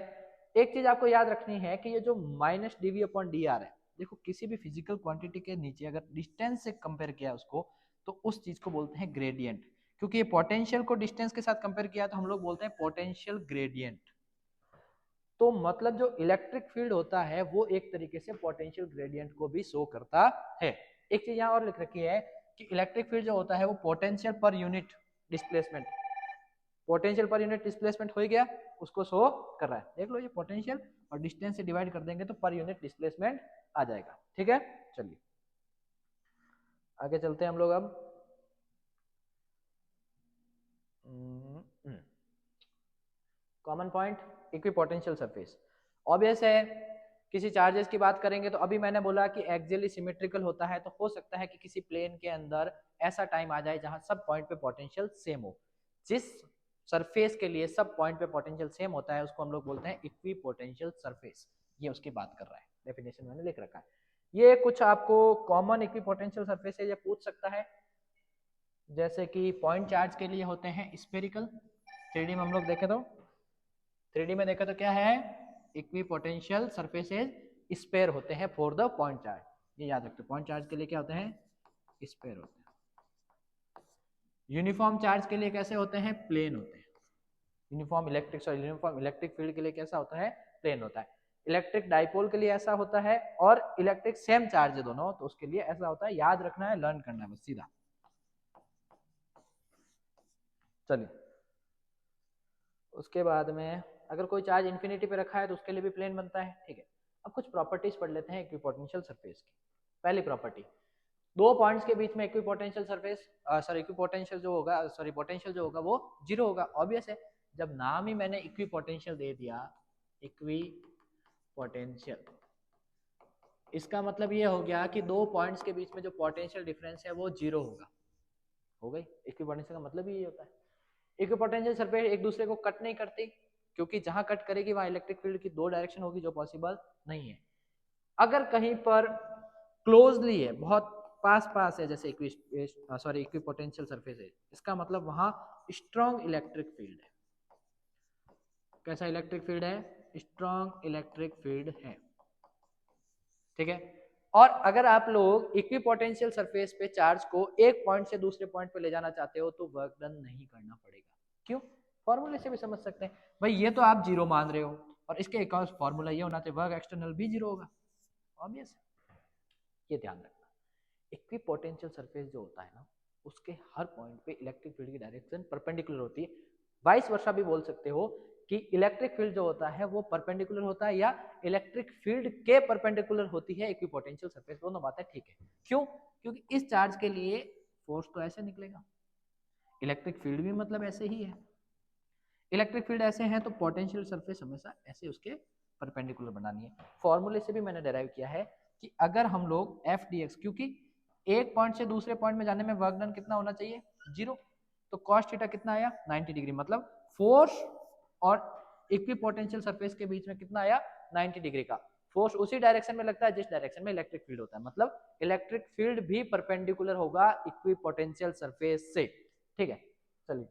एक चीज आपको याद रखनी है कि ये जो minus d V upon d r है, देखो किसी भी फिजिकल क्वांटिटी के नीचे अगर डिस्टेंस से कंपेयर किया उसको तो उस चीज को बोलते हैं ग्रेडियंट, क्योंकि ये पोटेंशियल को डिस्टेंस के साथ कंपेयर किया तो हम लोग बोलते हैं पोटेंशियल ग्रेडियंट। तो मतलब जो इलेक्ट्रिक फील्ड होता है वो एक तरीके से पोटेंशियल ग्रेडियंट को भी शो करता है। एक चीज यहाँ और लिख रखी है कि इलेक्ट्रिक फील्ड जो होता है वो potential per unit displacement, potential per unit displacement हो गया उसको शो कर रहा है। देख लो ये पोटेंशियल और डिस्टेंस से डिवाइड कर देंगे तो पर यूनिट डिस्प्लेसमेंट आ जाएगा। ठीक है, चलिए आगे चलते हैं हम लोग। अब common point equipotential surface, obvious है किसी चार्जेस की बात करेंगे तो अभी मैंने बोला कि एक्सियली सिमेट्रिकल होता है, तो हो सकता है कि किसी प्लेन के अंदर ऐसा टाइम आ जाए जहां सब पॉइंट पे पोटेंशियल सेम हो। जिस सरफेस के लिए सब पॉइंट पे पोटेंशियल सेम होता है उसको हम लोग बोलते हैं इक्विपोटेंशियल सरफेस, ये उसकी बात कर रहा है, डेफिनेशन मैंने लिख रखा है। ये कुछ आपको कॉमन इक्विपोटेंशियल सरफेस है ये पूछ सकता है, जैसे कि पॉइंट चार्ज के लिए होते हैं स्फेरिकल, 3D में हम लोग देखें तो 3D में देखें तो क्या है, इक्विपोटेंशियल सरफेसेज स्पेयर होते हैं फॉर द पॉइंट चार्ज, ये याद रखते हैं। पॉइंट चार्ज के लिए क्या होते हैं, स्पेयर होते हैं। यूनिफॉर्म चार्ज के लिए कैसे होते हैं, प्लेन होते हैं। यूनिफॉर्म इलेक्ट्रिक फील्ड के लिए कैसा होता है, प्लेन होता है। इलेक्ट्रिक डाइपोल के लिए ऐसा होता है, और इलेक्ट्रिक सेम चार्ज है दोनों तो उसके लिए ऐसा होता है। याद रखना है, लर्न करना है बस सीधा। चलिए उसके बाद में अगर कोई चार्ज इन्फिनिटी पे रखा है तो उसके लिए भी प्लेन बनता है। ठीक है, अब कुछ प्रॉपर्टीज पढ़ लेते हैं इक्विपोटेंशियल सरफेस की। पहली प्रॉपर्टी, दो पॉइंट्स के बीच में इक्विपोटेंशियल सरफेस इक्विपोटेंशियल जो होगा पोटेंशियल जो होगा वो जीरो होगा। ऑब्वियस है, जब नाम ही मैंने इक्विपोटेंशियल दे दिया, इक्विपोटेंशियल, इसका मतलब ये हो गया कि दो पॉइंट्स के बीच में जो पोटेंशियल डिफरेंस है वो जीरो होगा। हो गई, इक्विपोटेंशियल का मतलब ही ये होता है। इक्विपोटेंशियल सरफेस एक दूसरे को कट नहीं करती, क्योंकि जहां कट करेगी वहां इलेक्ट्रिक फील्ड की दो डायरेक्शन होगी, जो पॉसिबल नहीं है। अगर कहीं पर क्लोजली है, बहुत पास पास है, जैसे इक्विपोटेंशियल सरफेस है, इसका मतलब वहां स्ट्रॉन्ग इलेक्ट्रिक फील्ड है। कैसा इलेक्ट्रिक फील्ड है? स्ट्रॉन्ग इलेक्ट्रिक फील्ड है। ठीक है। और अगर आप लोग इक्विपोटेंशियल सरफेस पे चार्ज को एक पॉइंट से दूसरे पॉइंट पे ले जाना चाहते हो तो वर्क डन नहीं करना पड़ेगा। क्यों? फॉर्मूले से भी समझ सकते हैं भाई, ये तो आप जीरो मान रहे हो और इसके एक और फॉर्मूला ये होना चाहिए, वर्क एक्सटर्नल भी जीरो होगा। ऑब्वियस है, ये ध्यान रखना। इक्विपोटेंशियल सरफेस जो होता है ना, उसके हर पॉइंट पे इलेक्ट्रिक फील्ड की डायरेक्शन परपेंडिकुलर होती है। वाइस वर्सा भी बोल सकते हो कि इलेक्ट्रिक फील्ड जो होता है वो परपेंडिकुलर होता है या इलेक्ट्रिक फील्ड के परपेंडिकुलर होती है इक्विपोटेंशियल सरफेस। दोनों बातें ठीक है। क्यों? क्योंकि इस चार्ज के लिए फोर्स तो ऐसे निकलेगा, इलेक्ट्रिक फील्ड भी मतलब ऐसे ही है। इलेक्ट्रिक फील्ड ऐसे हैं तो पोटेंशियल सरफेस हमेशा ऐसे उसके परपेंडिकुलर बनानी है। फॉर्मूले से भी मैंने डेराइव किया है कि अगर हम लोग एफ डी एक्स, क्योंकि एक पॉइंट से दूसरे पॉइंट में जाने में वर्क डन कितना होना चाहिए? जीरो। तो कॉस थीटा कितना आया? 90 डिग्री। मतलब फोर्स और इक्विपोटेंशियल सरफेस के बीच में कितना आया? 90 डिग्री का। फोर्स उसी डायरेक्शन में लगता है जिस डायरेक्शन में इलेक्ट्रिक फील्ड होता है, मतलब इलेक्ट्रिक फील्ड भी परपेंडिकुलर होगा इक्विपोटेंशियल सरफेस से। ठीक है, चलिए।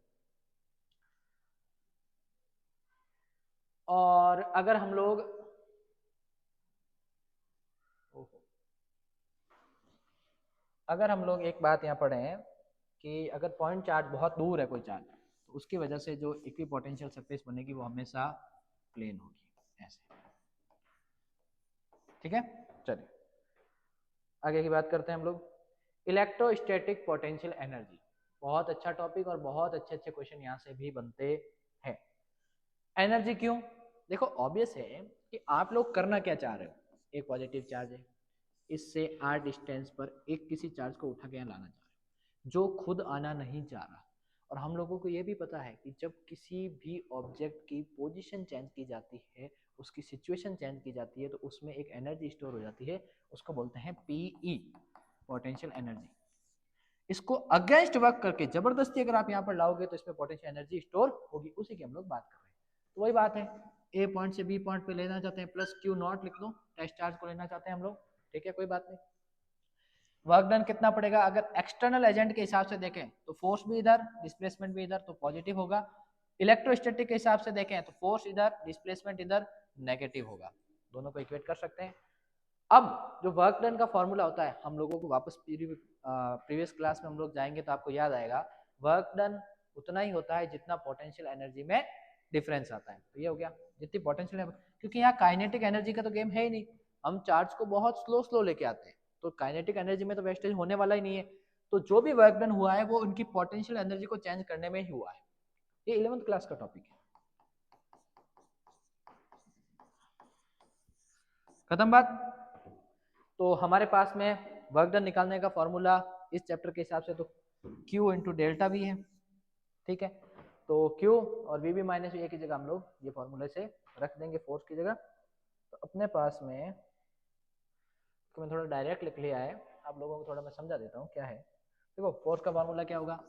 और अगर हम लोग एक बात यहाँ पढ़ें कि अगर पॉइंट चार्ज बहुत दूर है कोई चार्ज, तो उसकी वजह से जो इक्विपोटेंशियल सरफेस बनेगी वो हमेशा प्लेन होगी, ऐसे। ठीक है, चलिए आगे की बात करते हैं हम लोग। इलेक्ट्रोस्टैटिक पोटेंशियल एनर्जी, बहुत अच्छा टॉपिक और बहुत अच्छे अच्छे क्वेश्चन यहाँ से भी बनते हैं। एनर्जी क्यों? देखो ऑब्वियस है कि आप लोग करना क्या चाह रहे हो। एक पॉजिटिव चार्ज है, इससे r डिस्टेंस पर एक किसी चार्ज को उठा के यहाँ लाना चाह रहे हो, जो खुद आना नहीं चाह रहा। और हम लोगों को ये भी पता है कि जब किसी भी ऑब्जेक्ट की पोजीशन चेंज की जाती है, उसकी सिचुएशन चेंज की जाती है, तो उसमें एक एनर्जी स्टोर हो जाती है, उसको बोलते हैं पीई, पोटेंशियल एनर्जी। इसको अगेंस्ट वर्क करके जबरदस्ती अगर आप यहाँ पर लाओगे तो इसमें पोटेंशियल एनर्जी स्टोर होगी, उसी की हम लोग बात कर रहे हैं। तो वही बात है, ए पॉइंट से बी पॉइंट पे लेना चाहते हैं, प्लस क्यू नॉट लिख दो, टेस्ट चार्ज को लेना चाहते हैं हम लोग। ठीक है, कोई बात नहीं। वर्क डन कितना पड़ेगा? अगर एक्सटर्नल एजेंट के हिसाब से देखें तो फोर्स भी इधर, डिस्प्लेसमेंट भी इधर, तो पॉजिटिव होगा। इलेक्ट्रोस्टैटिक के हिसाब से देखें तो फोर्स इधर, डिस्प्लेसमेंट इधर, नेगेटिव होगा। दोनों को इक्वेट कर सकते हैं। अब जो वर्क डन का फॉर्मूला होता है, हम लोगों को वापस प्रीवियस क्लास में हम लोग जाएंगे तो आपको याद आएगा, वर्क डन उतना ही होता है जितना पोटेंशियल एनर्जी में डिफरेंस आता है। तो ये हो गया, जितनी पोटेंशियल, क्योंकि यहाँ काइनेटिक एनर्जी का तो गेम है ही नहीं, हम चार्ज को बहुत स्लो स्लो लेके आते हैं, तो काइनेटिक एनर्जी में तो वेस्टेज होने वाला ही नहीं है। तो जो भी वर्क डन हुआ है वो उनकी पोटेंशियल एनर्जी को चेंज करने में ही हुआ है। ये 11th क्लास का टॉपिक है। खत्म बात। तो हमारे पास में वर्क डन निकालने का फॉर्मूला इस चैप्टर के हिसाब से तो Q इंटू डेल्टा भी है। ठीक है, तो Q और V भी माइनस V की जगह हम लोग ये फॉर्मूले से रख देंगे फोर्स की जगह। तो अपने पास में तो मैं थोड़ा डायरेक्ट लिख लिया है, आप लोगों को थोड़ा मैं समझा देता हूँ क्या है। देखो फोर्स का फॉर्मूला क्या होगा?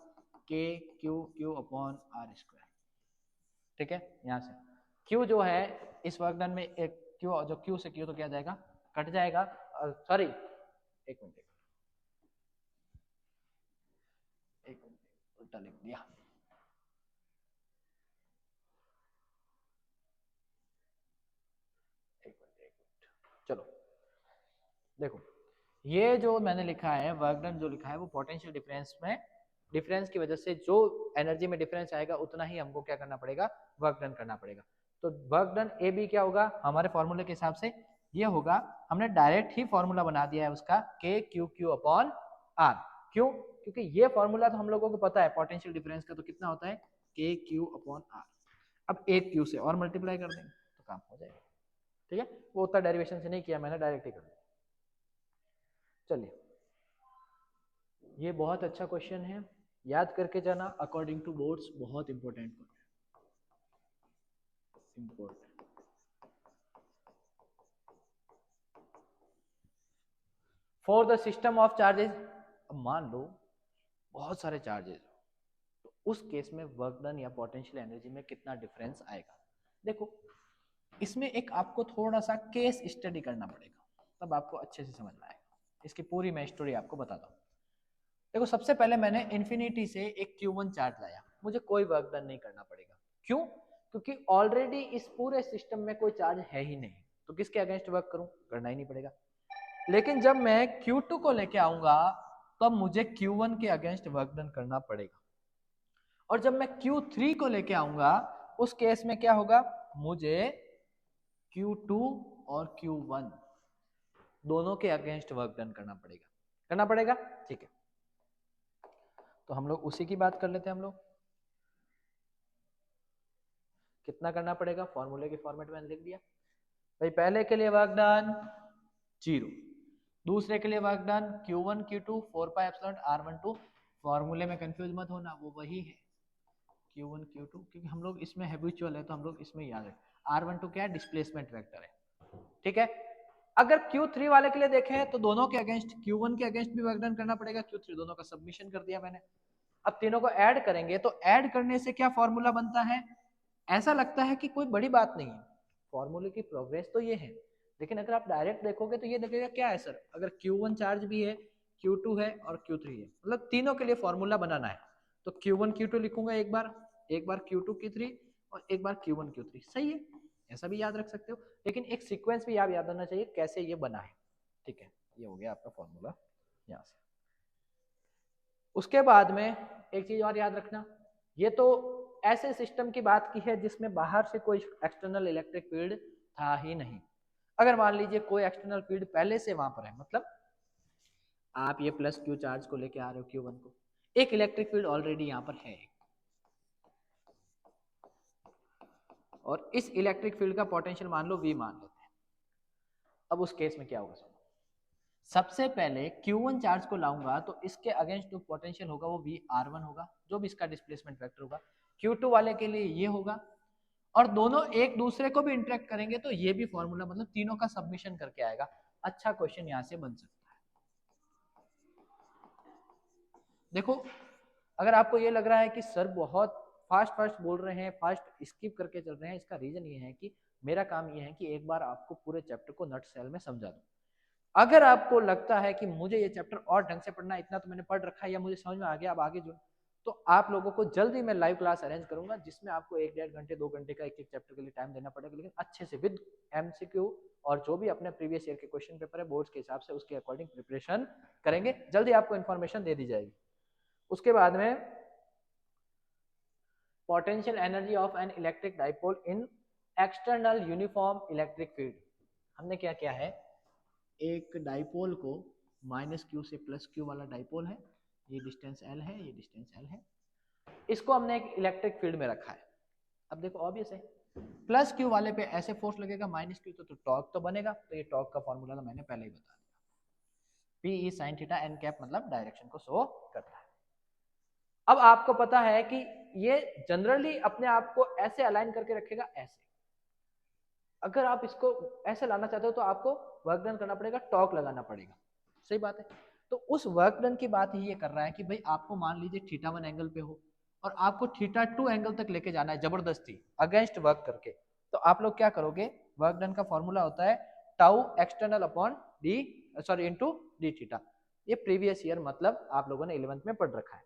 K Q upon R square. ठीक है, यहाँ से Q जो है इस वर्क डन में एक Q, जो Q से Q तो क्या जाएगा? कट जाएगा। सॉरी, एक मिनट उल्टा लिख दिया। एक मिनट, चलो देखो, ये जो मैंने लिखा है वर्क डन जो लिखा है वो पोटेंशियल डिफरेंस में, डिफरेंस की वजह से जो एनर्जी में डिफरेंस आएगा उतना ही हमको क्या करना पड़ेगा? वर्क डन करना पड़ेगा। तो वर्क डन ए बी क्या होगा हमारे फॉर्मूले के हिसाब से? ये होगा, हमने डायरेक्ट ही फॉर्मूला बना दिया है उसका, के क्यू क्यू अपॉन आर। क्यों? क्योंकि ये फॉर्मूला तो हम लोगों को पता है पोटेंशियल डिफरेंस का, तो कितना होता है? के क्यू अपॉन आर। अब एक क्यू से और मल्टीप्लाई कर देंगे तो काम हो जाएगा। ठीक है, वो उतना डेरिवेशन से नहीं किया मैंने, डायरेक्ट ही कर दिया। चलिए ये बहुत अच्छा क्वेश्चन है, याद करके जाना, अकॉर्डिंग टू बोर्ड्स बहुत important important. For the system of charges, अब मान लो बहुत सारे चार्जेस, तो उस केस में वर्क डन या पोटेंशियल एनर्जी में कितना डिफरेंस आएगा। देखो इसमें एक आपको थोड़ा सा केस स्टडी करना पड़ेगा, तब आपको अच्छे से समझ में आएगा। इसकी पूरी मैं स्टोरी आपको बताता हूँ। देखो सबसे पहले मैंने इन्फिनिटी से एक Q1 चार्ज लाया, मुझे कोई वर्क डन नहीं करना पड़ेगा। क्यों? क्योंकि ऑलरेडी इस पूरे सिस्टम में कोई चार्ज है ही नहीं, तो किसके अगेंस्ट वर्क करूं, करना ही नहीं पड़ेगा। लेकिन जब मैं Q2 को लेके आऊंगा तब मुझे Q1 के अगेंस्ट वर्क डन करना पड़ेगा, और जब मैं Q3 को लेके आऊंगा उस केस में क्या होगा, मुझे Q2 और Q1 दोनों के अगेंस्ट वर्क डन करना पड़ेगा। ठीक है, तो हम लोग उसी की बात कर लेते हैं। हम लोग कितना करना पड़ेगा, फॉर्मूले के फॉर्मेट में लिख दिया भाई। पहले के लिए वर्क डन 0, दूसरे के लिए work done Q1 Q2 4 pi epsilon R12। फॉर्मूले में कंफ्यूज मत होना, वो वही है Q1 Q2, क्योंकि हम लोग इसमें हैबिचुअल है तो हम लोग इसमें याद रखें। R12 क्या है, डिस्प्लेसमेंट वेक्टर है। ठीक है, अगर Q3 वाले के लिए देखें तो दोनों के अगेंस्ट, Q1 के अगेंस्ट भी वर्क डन करना पड़ेगा, Q3 दोनों का सबमिशन कर दिया मैंने। अब तीनों को ऐड करेंगे तो ऐड करने से क्या फॉर्मूला बनता है, ऐसा लगता है कि कोई बड़ी बात नहीं है, फॉर्मूले की प्रोग्रेस तो ये है, लेकिन अगर आप डायरेक्ट देखोगे तो ये देखिएगा क्या है सर, अगर Q1 चार्ज भी है, Q2 है और Q3 है, मतलब तीनों के लिए फॉर्मूला बनाना है, तो Q1 Q2 लिखूंगा एक बार Q2 Q3 और एक बार Q1 Q3। सही है, ऐसा भी याद रख सकते हो, लेकिन एक सीक्वेंस भी आप याद होना चाहिए कैसे ये बना है। ठीक है, ये हो गया आपका फॉर्मूला यहाँ से। उसके बाद में एक चीज और याद रखना, ये तो ऐसे सिस्टम की बात की है जिसमें बाहर से कोई एक्सटर्नल इलेक्ट्रिक फील्ड था ही नहीं। अगर मान लीजिए कोई एक्सटर्नल फील्ड पहले से वहां पर है, मतलब आप ये प्लस Q चार्ज को लेके आ रहे हो Q1 को, एक इलेक्ट्रिक फील्ड ऑलरेडी यहाँ पर है, और इस इलेक्ट्रिक फील्ड का पोटेंशियल मान लो V मान लेते हैं। अब उस केस में क्या होगा, सबसे पहले Q1 चार्ज को लाऊंगा तो इसके अगेंस्ट जो पोटेंशियल होगा वो VR1 होगा, जो भी इसका डिस्प्लेसमेंट वेक्टर होगा। Q2 वाले के लिए ये होगा, और दोनों एक दूसरे को भी इंटरेक्ट करेंगे तो ये भी फॉर्मूला, मतलब तीनों का सबमिशन करके आएगा। अच्छा क्वेश्चन यहाँ से बन सकता है। देखो अगर आपको ये लग रहा है कि सर बहुत फास्ट फास्ट बोल रहे हैं, फास्ट स्किप करके चल रहे हैं, इसका रीजन ये है कि मेरा काम ये है कि एक बार आपको पूरे चैप्टर को नट सेल में समझा दूं। अगर आपको लगता है कि मुझे ये चैप्टर और ढंग से पढ़ना, इतना तो मैंने पढ़ रखा है या मुझे समझ में आ गया, अब आगे जो, तो आप लोगों को जल्दी मैं लाइव क्लास अरेंज करूंगा जिसमें आपको 1-1.5 घंटे 2 घंटे का एक एक चैप्टर के लिए टाइम देना पड़ेगा, लेकिन अच्छे से विद MCQ और जो भी अपने प्रीवियस ईयर के क्वेश्चन पेपर है बोर्ड्स के हिसाब से उसके अकॉर्डिंग प्रिपरेशन करेंगे, जल्दी आपको इन्फॉर्मेशन दे दी जाएगी। उसके बाद में potential energy of an electric dipole in external uniform electric field. हमने क्या किया है, एक डाइपोल को -Q से +Q वाला डाइपोल है, ये डिस्टेंस L है, ये डिस्टेंस L है, इसको हमने एक इलेक्ट्रिक फील्ड में रखा है। अब देखो ऑब्वियस है, +Q वाले पे ऐसे फोर्स लगेगा, -Q तो टॉर्क तो बनेगा, तो ये टॉर्क का फॉर्मूला तो मैंने पहले ही बता दिया, P E sin theta n cap, मतलब डायरेक्शन को शो करता है। अब आपको पता है कि ये जनरली अपने आप को ऐसे अलाइन करके रखेगा, ऐसे। अगर आप इसको ऐसे लाना चाहते हो तो आपको वर्क डन करना पड़ेगा, टॉर्क लगाना पड़ेगा। सही बात है, तो उस वर्क डन की बात ही ये कर रहा है कि भाई आपको मान लीजिए θ1 एंगल पे हो और आपको θ2 एंगल तक लेके जाना है जबरदस्ती अगेंस्ट वर्क करके, तो आप लोग क्या करोगे, वर्क डन का फॉर्मूला होता है tau external upon D into D theta. ये प्रीवियस ईयर मतलब आप लोगों ने 11th में पढ़ रखा है।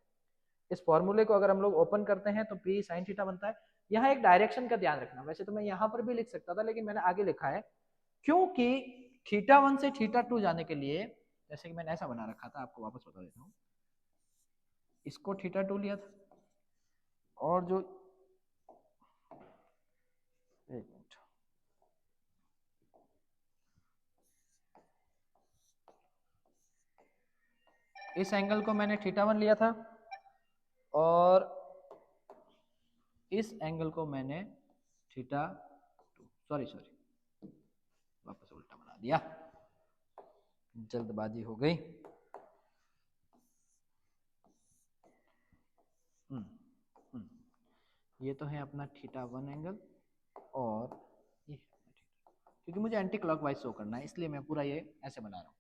इस फॉर्मूले को अगर हम लोग ओपन करते हैं तो P sin थीटा बनता है। यहाँ एक डायरेक्शन का ध्यान रखना, वैसे तो मैं यहाँ पर भी लिख सकता था लेकिन मैंने आगे लिखा है क्योंकि θ1 से θ2 जाने के लिए, जैसे कि मैंने ऐसा बना रखा था, आपको वापस बता देता हूँ, इसको θ2 लिया था और जो, एक मिनट, इस एंगल को मैंने θ1 लिया था और इस एंगल को मैंने θ2, सॉरी वापस उल्टा बना दिया, जल्दबाजी हो गई। ये तो है अपना θ1 एंगल, और ये क्योंकि मुझे एंटी क्लॉकवाइज शो करना है इसलिए मैं पूरा ये ऐसे बना रहा हूँ।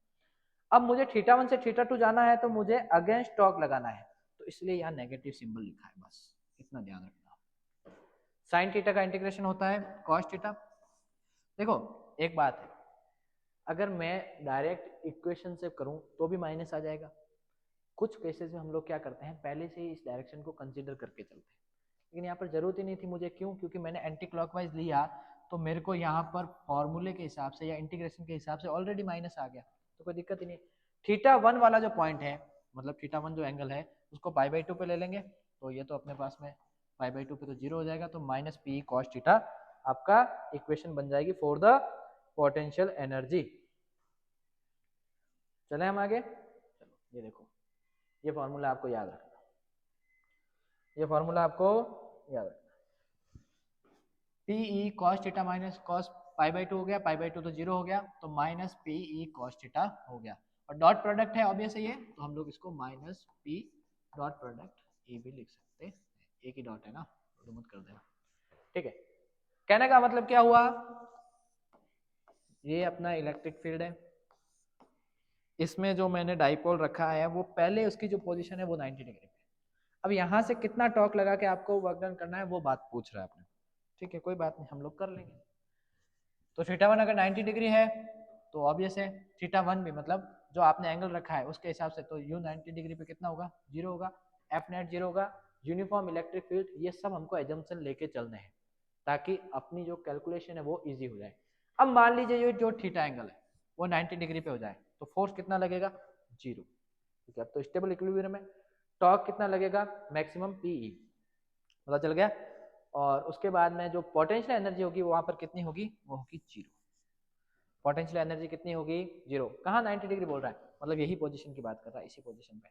अब मुझे θ1 से θ2 जाना है तो मुझे अगेंस्ट टॉर्क लगाना है, तो इसलिए यहाँ नेगेटिव सिंबल लिखा है, बस इतना ध्यान रखना। साइन थीटा का इंटीग्रेशन होता है कॉस थीटा। देखो एक बात है, अगर मैं डायरेक्ट इक्वेशन से करूं तो भी माइनस आ जाएगा। कुछ केसेस में हम लोग क्या करते हैं, पहले से ही इस डायरेक्शन को कंसीडर करके चलते हैं, लेकिन यहाँ पर जरूरत ही नहीं थी मुझे। क्यों? क्योंकि मैंने एंटी क्लॉकवाइज लिया तो मेरे को यहाँ पर फॉर्मूले के हिसाब से या इंटीग्रेशन के हिसाब से ऑलरेडी माइनस आ गया, तो कोई दिक्कत ही नहीं। θ1 वाला जो पॉइंट है, मतलब θ1 जो एंगल है उसको π/2 पे ले लेंगे, तो ये तो अपने पास में π/2 पे तो जीरो हो जाएगा, तो माइनस पी कॉस थीटा आपका इक्वेशन बन जाएगी फॉर द पोटेंशियल एनर्जी। चले हम आगे। चलो ये देखो, ये फॉर्मूला आपको याद रखना, ये फॉर्मूला आपको याद रखना। P cos theta minus cos π/2 हो गया, π/2 तो जीरो हो गया, तो माइनस पी कॉस थीटा हो गया, और डॉट प्रोडक्ट है ऑब्वियस है ये, तो हम लोग इसको माइनस पी डॉट प्रोडक्ट ए भी लिख सकते हैं। एक ही डॉट है ना, तो मत कर देना, ठीक है। कहने का मतलब क्या हुआ, ये अपना इलेक्ट्रिक फील्ड है, इसमें जो मैंने डाइपोल रखा है वो पहले उसकी जो पोजीशन है वो 90 डिग्री पे। अब यहाँ से कितना टॉर्क लगा के आपको वर्क डन करना है वो बात पूछ रहा है आपने, ठीक है, कोई बात नहीं, हम लोग कर लेंगे। तो θ1 अगर 90 डिग्री है तो ऑब्वियस है θ1 भी, मतलब जो आपने एंगल रखा है उसके हिसाब से, तो यू 90 डिग्री पे कितना होगा, जीरो होगा, एफ नेट जीरो होगा, यूनिफॉर्म इलेक्ट्रिक फील्ड, ये सब हमको एजम्पशन लेके चलने हैं ताकि अपनी जो कैलकुलेशन है वो इजी हो जाए। अब मान लीजिए ये जो थीटा एंगल है वो 90 डिग्री पे हो जाए, तो फोर्स कितना लगेगा, जीरो, ठीक है। अब तो स्टेबल इक्विलिब्रियम में टॉर्क कितना लगेगा, मैक्सिमम पीई, पता चल गया। और उसके बाद में जो पोटेंशियल एनर्जी होगी वहां पर कितनी होगी, वो होगी जीरो। पोटेंशियल एनर्जी कितनी होगी, जीरो। कहाँ 90 डिग्री बोल रहा है, मतलब यही पोजीशन की बात कर रहा है, इसी पोजीशन पे।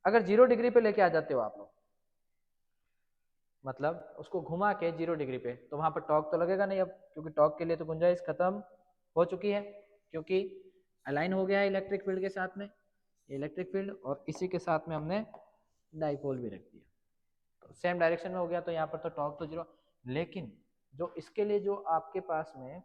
अगर 0 डिग्री पे लेके आ जाते हो आप लोग, मतलब उसको घुमा के 0 डिग्री पे, तो वहां पर टॉर्क तो लगेगा नहीं अब, क्योंकि टॉर्क के लिए तो गुंजाइश खत्म हो चुकी है, क्योंकि अलाइन हो गया है इलेक्ट्रिक फील्ड के साथ में, इलेक्ट्रिक फील्ड, और इसी के साथ में हमने डाइपोल भी रख दिया, तो सेम डायरेक्शन में हो गया, तो यहाँ पर तो टॉर्क तो जीरो। लेकिन जो इसके लिए जो आपके पास में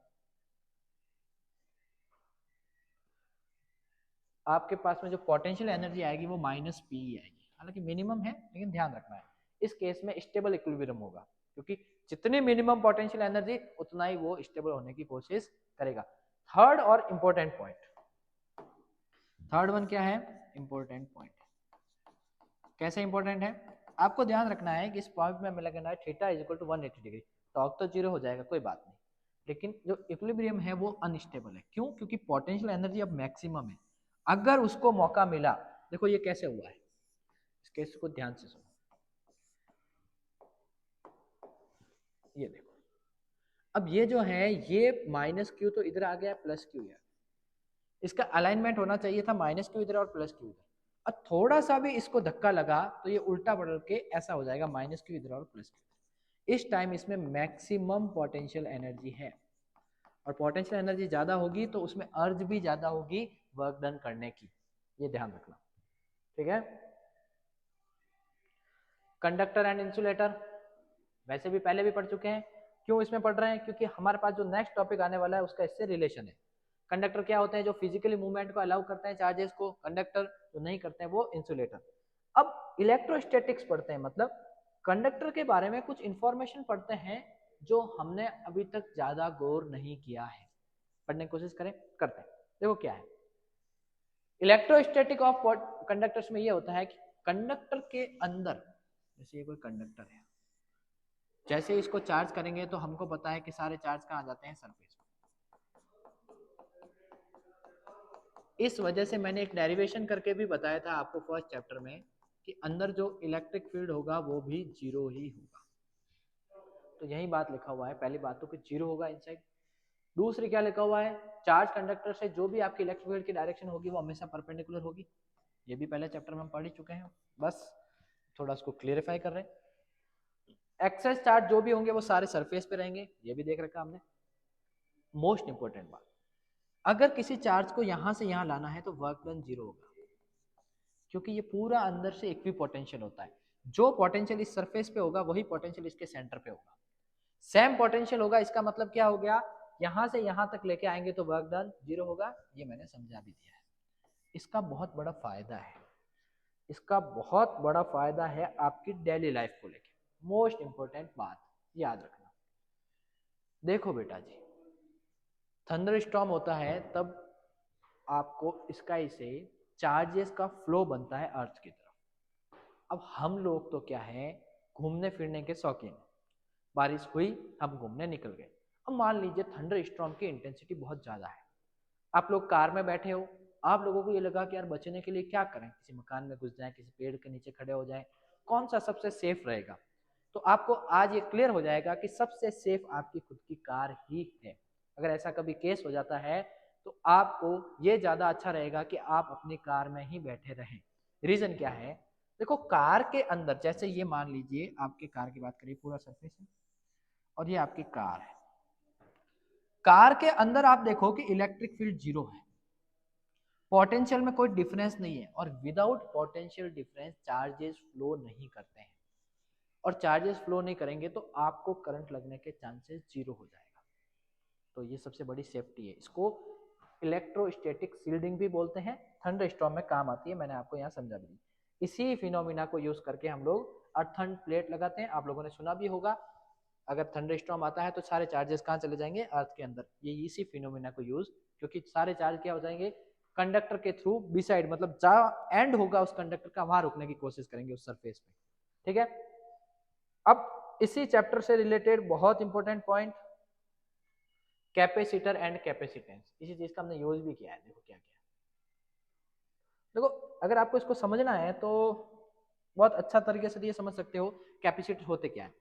जो पोटेंशियल एनर्जी आएगी वो माइनस पी आएगी, हालांकि मिनिमम है लेकिन ध्यान रखना है इस केस में स्टेबल इक्विलिब्रियम होगा, क्योंकि जितनी मिनिमम पोटेंशियल एनर्जी उतना ही वो स्टेबल होने की कोशिश करेगा। थर्ड और इंपॉर्टेंट पॉइंट, थर्ड वन क्या है, इंपॉर्टेंट पॉइंट। कैसे इंपॉर्टेंट है, आपको ध्यान रखना है कि इस पॉइंट में हमें लगना है theta is equal to 180 degree, torque तो जीरो हो जाएगा कोई बात नहीं, लेकिन जो इक्विलिब्रियम है वो अनस्टेबल है। क्यों? क्योंकि पोटेंशियल एनर्जी अब मैक्सिमम है, अगर उसको मौका मिला, देखो ये कैसे हुआ है, इस केस को ध्यान से सुनो, ये देखो, अब ये जो है ये माइनस क्यू तो इधर आ गया, प्लस क्यू है, इसका अलाइनमेंट होना चाहिए था माइनस क्यू इधर और प्लस क्यू इधर, और थोड़ा सा भी इसको धक्का लगा तो ये उल्टा बदल के ऐसा हो जाएगा, माइनस क्यू इधर और प्लस क्यू। इस टाइम इसमें मैक्सिमम पोटेंशियल एनर्जी है, और पोटेंशियल एनर्जी ज्यादा होगी तो उसमें अर्ज भी ज्यादा होगी वर्क डन करने की, ये ध्यान रखना, ठीक है। कंडक्टर एंड इंसुलेटर वैसे भी पहले भी पढ़ चुके हैं, क्यों इसमें पढ़ रहे हैं, क्योंकि हमारे पास जो नेक्स्ट टॉपिक आने वाला है उसका इससे रिलेशन है। कंडक्टर क्या होते हैं, जो फिजिकली मूवमेंट को अलाउ करते हैं चार्जेस को, कंडक्टर जो नहीं करते हैं वो इंसुलेटर। अब इलेक्ट्रोस्टैटिक्स पढ़ते हैं, मतलब कंडक्टर के बारे में कुछ इंफॉर्मेशन पढ़ते हैं जो हमने अभी तक ज्यादा गौर नहीं किया है, पढ़ने की कोशिश करें, करते हैं। देखो क्या है इलेक्ट्रोस्टैटिक ऑफ कंडक्टर्स में, ये होता है कि कंडक्टर के अंदर, जैसे ये कोई कंडक्टर है, जैसे इसको चार्ज करेंगे तो हमको पता है कि सारे चार्ज कहाँ जाते हैं, सरफेस। इस वजह से मैंने एक डेरिवेशन करके भी बताया था आपको फर्स्ट चैप्टर में कि अंदर जो इलेक्ट्रिक फील्ड होगा वो भी जीरो ही होगा, तो यही बात लिखा हुआ है, पहली बात तो कि जीरो होगा इनसाइड। दूसरी क्या लिखा हुआ है, चार्ज कंडक्टर से जो भी आपकी इलेक्ट्रिक फील्ड की डायरेक्शन होगी वो हमेशा परपेंडिकुलर होगी, ये भी पहले चैप्टर में हम पढ़ ही चुके हैं, बस थोड़ा उसको क्लियरिफाई कर रहे हैं। एक्सेस चार्ज जो भी होंगे वो सारे सरफेस पे रहेंगे, ये भी देख रखा हमने। मोस्ट इंपोर्टेंट बात, अगर किसी चार्ज को यहां से यहां लाना है तो वर्क डन जीरो होगा, क्योंकि ये पूरा अंदर से इक्विपोटेंशियल होता है। जो पोटेंशियल इस सरफेस पे होगा वही पोटेंशियल इसके सेंटर पे होगा, सेम पोटेंशियल होगा। इसका मतलब क्या हो गया, यहां से यहां तक लेके आएंगे तो वर्क डन 0 होगा। ये मैंने समझा भी दिया है। इसका बहुत बड़ा फायदा है, इसका बहुत बड़ा फायदा है आपकी डेली लाइफ को लेके। मोस्ट इंपॉर्टेंट बात याद रखना, देखो बेटा जी, थंडर स्टॉर्म होता है तब आपको स्काई से चार्जेस का फ्लो बनता है अर्थ की तरफ। अब हम लोग तो क्या है, घूमने फिरने के शौकीन, बारिश हुई हम घूमने निकल गए। अब मान लीजिए थंडर स्टॉर्म की इंटेंसिटी बहुत ज़्यादा है, आप लोग कार में बैठे हो, आप लोगों को ये लगा कि यार बचने के लिए क्या करें, किसी मकान में घुस जाए, किसी पेड़ के नीचे खड़े हो जाए, कौन सा सबसे सेफ रहेगा। तो आपको आज ये क्लियर हो जाएगा कि सबसे सेफ आपकी खुद की कार ही है। अगर ऐसा कभी केस हो जाता है तो आपको ये ज़्यादा अच्छा रहेगा कि आप अपनी कार में ही बैठे रहें। रीज़न क्या है, देखो कार के अंदर, जैसे ये मान लीजिए आपके कार की बात करिए, पूरा सरफेस है और ये आपकी कार है। कार के अंदर आप देखो कि इलेक्ट्रिक फील्ड 0 है, पोटेंशियल में कोई डिफरेंस नहीं है, और without potential difference charges flow नहीं करते हैं, और चार्जेस फ्लो नहीं करेंगे तो आपको करंट लगने के चांसेस 0 हो जाएगा। तो ये सबसे बड़ी सेफ्टी है, इसको इलेक्ट्रोस्टैटिक शील्डिंग भी बोलते हैं, थंडर स्टॉर्म में काम आती है, मैंने आपको यहाँ समझा भी दी। इसी फिनोमिना को यूज करके हम लोग अर्थन प्लेट लगाते हैं, आप लोगों ने सुना भी होगा, अगर थंडर स्टॉर्म आता है तो सारे चार्जेस कहाँ चले जाएंगे, अर्थ के अंदर। ये इसी फिनोमिना को यूज, क्योंकि सारे चार्ज क्या हो जाएंगे, कंडक्टर के थ्रू बी साइड, मतलब जहाँ एंड होगा उस कंडक्टर का वहां रुकने की कोशिश करेंगे उस सरफेस पे। ठीक है, अब इसी चैप्टर से रिलेटेड बहुत important point, capacitor and capacitance, इसी चीज का हमने यूज भी किया है। देखो क्या क्या, देखो अगर आपको इसको समझना है तो बहुत अच्छा तरीके से ये समझ सकते हो कैपेसिटर होते क्या है।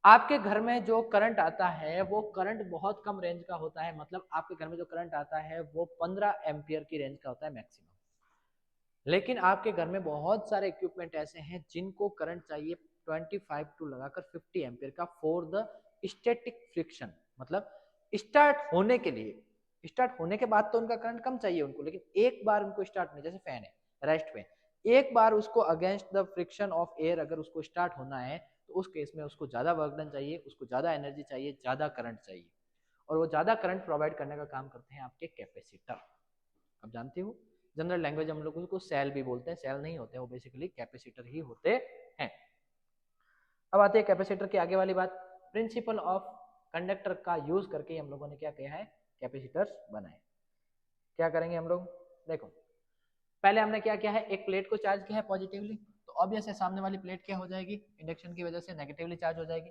आपके घर में जो करंट आता है वो करंट बहुत कम रेंज का होता है, मतलब आपके घर में जो करंट आता है वो 15 एम्पियर की रेंज का होता है मैक्सिमम। लेकिन आपके घर में बहुत सारे इक्विपमेंट ऐसे हैं जिनको करंट चाहिए 25 टू लगाकर 50 एम्पियर का फॉर द स्टैटिक फ्रिक्शन, मतलब स्टार्ट होने के लिए। स्टार्ट होने के बाद तो उनका करंट कम चाहिए उनको, लेकिन एक बार उनको स्टार्ट नहीं, जैसे फैन है, रेस्ट फैन, एक बार उसको against the friction of air अगर उसको स्टार्ट होना है तो उस केस में उसको ज्यादा वर्क डन चाहिए, उसको ज्यादा एनर्जी चाहिए, ज्यादा करंट चाहिए, और वो ज्यादा करंट प्रोवाइड करने का काम करते हैं आपके कैपेसिटर। अब जानते हो, जनरल लैंग्वेज हम लोग उसको सेल भी बोलते हैं, सेल नहीं होते, वो बेसिकली कैपेसिटर ही होते हैं। अब आते हैं कैपेसिटर के आगे वाली बात, प्रिंसिपल ऑफ कंडक्टर का यूज करके हम लोगों ने क्या किया है, कैपेसिटर्स बनाए। क्या करेंगे हम लोग, देखो पहले हमने क्या किया है, एक प्लेट को चार्ज किया है पॉजिटिवली, तो ऑब्वियस है सामने वाली प्लेट क्या हो जाएगी, इंडक्शन की वजह से नेगेटिवली चार्ज हो जाएगी।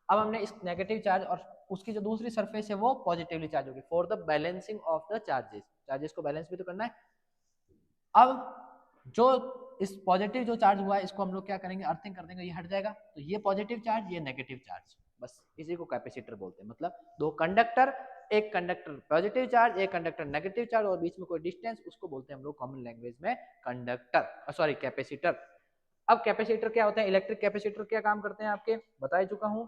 अब हमने इस नेगेटिव चार्ज और उसकी जो दूसरी सरफेस है वो पॉजिटिवली चार्ज होगी, for the balancing of the charges, charges को बैलेंस भी तो करना है। अब जो इस पॉजिटिव जो चार्ज हुआ है इसको हम लोग क्या करेंगे, अर्थिंग कर देंगे, ये हट जाएगा, तो ये पॉजिटिव चार्ज, ये नेगेटिव चार्ज, बस इसी को कैपेसिटर बोलते हैं। मतलब दो कंडक्टर, एक कंडक्टर पॉजिटिव चार्ज, एक कंडक्टर नेगेटिव चार्ज, और बीच में कोई डिस्टेंस, उसको बोलते हैं हम लोग कॉमन लैंग्वेज में कंडक्टर, सॉरी कैपेसिटर। अब कैपेसिटर क्या होता है, इलेक्ट्रिक कैपेसिटर क्या काम करते हैं आपके बता चुका हूं,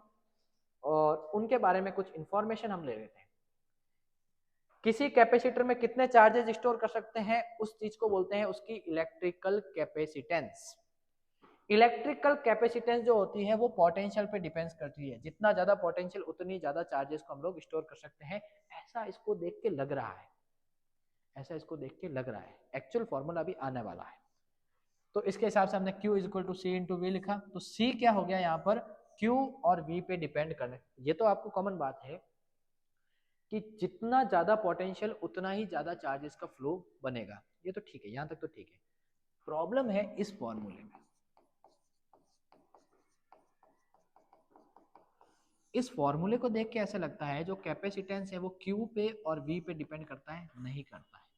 और उनके बारे में कुछ इंफॉर्मेशन हम ले लेते हैं। किसी कैपेसिटर में कितने चार्जेस स्टोर कर सकते हैं, उस चीज को बोलते हैं उसकी इलेक्ट्रिकल कैपेसिटेंस। इलेक्ट्रिकल कैपेसिटेंस जो होती है वो पोटेंशियल पे डिपेंड करती है, जितना ज्यादा पोटेंशियल उतनी ज्यादा चार्जेस को हम लोग स्टोर कर सकते हैं। ऐसा इसको देख के लग रहा है, ऐसा इसको देख के लग रहा है, एक्चुअल फॉर्मूला अभी आने वाला है। तो इसके हिसाब से हमने Q is equal to C into V लिखा, तो C क्या हो गया यहाँ पर, Q और V पे डिपेंड करने। ये तो आपको कॉमन बात है कि जितना ज्यादा पोटेंशियल उतना ही ज्यादा चार्जेस का फ्लो बनेगा, ये तो ठीक है, यहां तक तो ठीक है। प्रॉब्लम है इस फॉर्मूले में, इस फॉर्मूले को देख के ऐसा लगता है जो कैपेसिटेंस है वो Q पे और V पे डिपेंड करता है, नहीं करता है।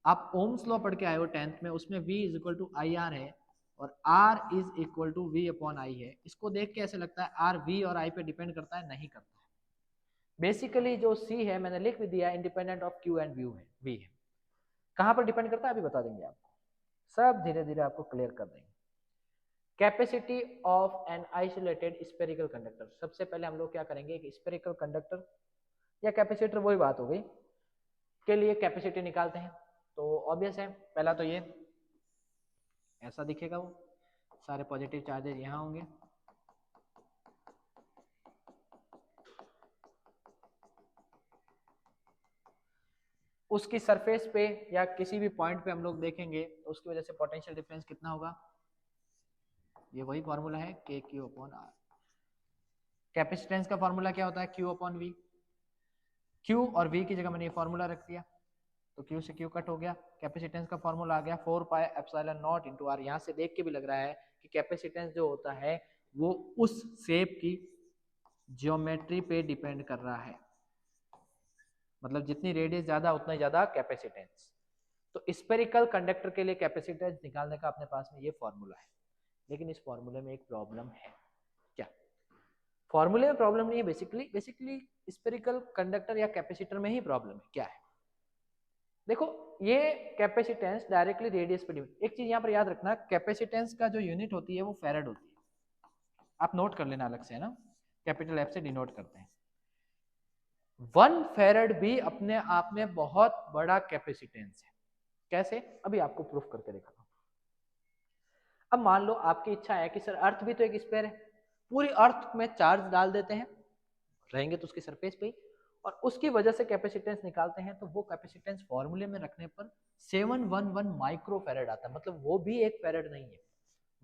आप ओम्स लॉ पढ़ के आए हो 10th में, उसमें V is equal to I R है और R is equal to V upon I है। इसको देख के ऐसा लगता है R V और I पे डिपेंड करता है, नहीं करता है। बेसिकली जो C है मैंने लिख भी दिया, independent of Q and V है। कहां पर डिपेंड करता है अभी बता देंगे आपको, सब धीरे धीरे आपको क्लियर कर देंगे। Capacity of an isolated spherical conductor, सबसे पहले हम लोग क्या करेंगे कि स्फेरिकल कंडक्टर या कैपेसिटर, वही बात हो गई, के लिए कैपेसिटी निकालते हैं। तो ऑब्वियस है, पहला तो ये ऐसा दिखेगा वो, सारे पॉजिटिव चार्जेस यहाँ होंगे, उसकी सरफेस पे या किसी भी पॉइंट पे हम लोग देखेंगे तो उसकी वजह से पोटेंशियल डिफरेंस कितना होगा, ये वही फॉर्मूला है के क्यू अपॉन आर। कैपेसिटेंस का फॉर्मूला क्या होता है, क्यू अपॉन वी। क्यू और वी की जगह मैंने ये फॉर्मूला रख दिया, तो क्यू से क्यू कट हो गया। कैपेसिटेंस का फॉर्मूला आ गया 4 pi epsilon naught into r. यहाँ से देख के भी लग रहा है कि कैपेसिटेंस जो होता है वो उस शेप की ज्योमेट्री पे डिपेंड कर रहा है, मतलब जितनी रेडियस ज्यादा उतना ही ज्यादा कैपेसिटेंस। तो स्फेरिकल कंडक्टर के लिए कैपेसिटेंस निकालने का अपने पास में ये फॉर्मूला है, लेकिन इस फॉर्मूले में एक प्रॉब्लम है। क्या फॉर्मूले में प्रॉब्लम नहीं है, बेसिकली स्फेरिकल कंडक्टर या कैपेसिटर में ही प्रॉब्लम है। क्या है, देखो ये कैपेसिटेंस डायरेक्टली रेडियस पे डिपेंड। एक चीज यहाँ पर याद रखना, कैपेसिटेंस का जो यूनिट होती है वो फैराड होती है, आप नोट कर लेना अलग से, है ना, कैपिटल एफ से डिनोट करते हैं। 1 फैराड भी अपने आप में बहुत बड़ा कैपेसिटेंस है। कैसे, अभी आपको प्रूफ करके दिखाता हूं। अब मान लो आपकी इच्छा है कि सर अर्थ भी तो एक स्फीयर है, पूरी अर्थ में चार्ज डाल देते हैं, रहेंगे तो उसकी सरफेस पे ही, और उसकी वजह से कैपेसिटेंस निकालते हैं, तो वो कैपेसिटेंस फॉर्मूले में रखने पर 711 माइक्रो फैराड आता है। मतलब वो भी एक फैराड नहीं है,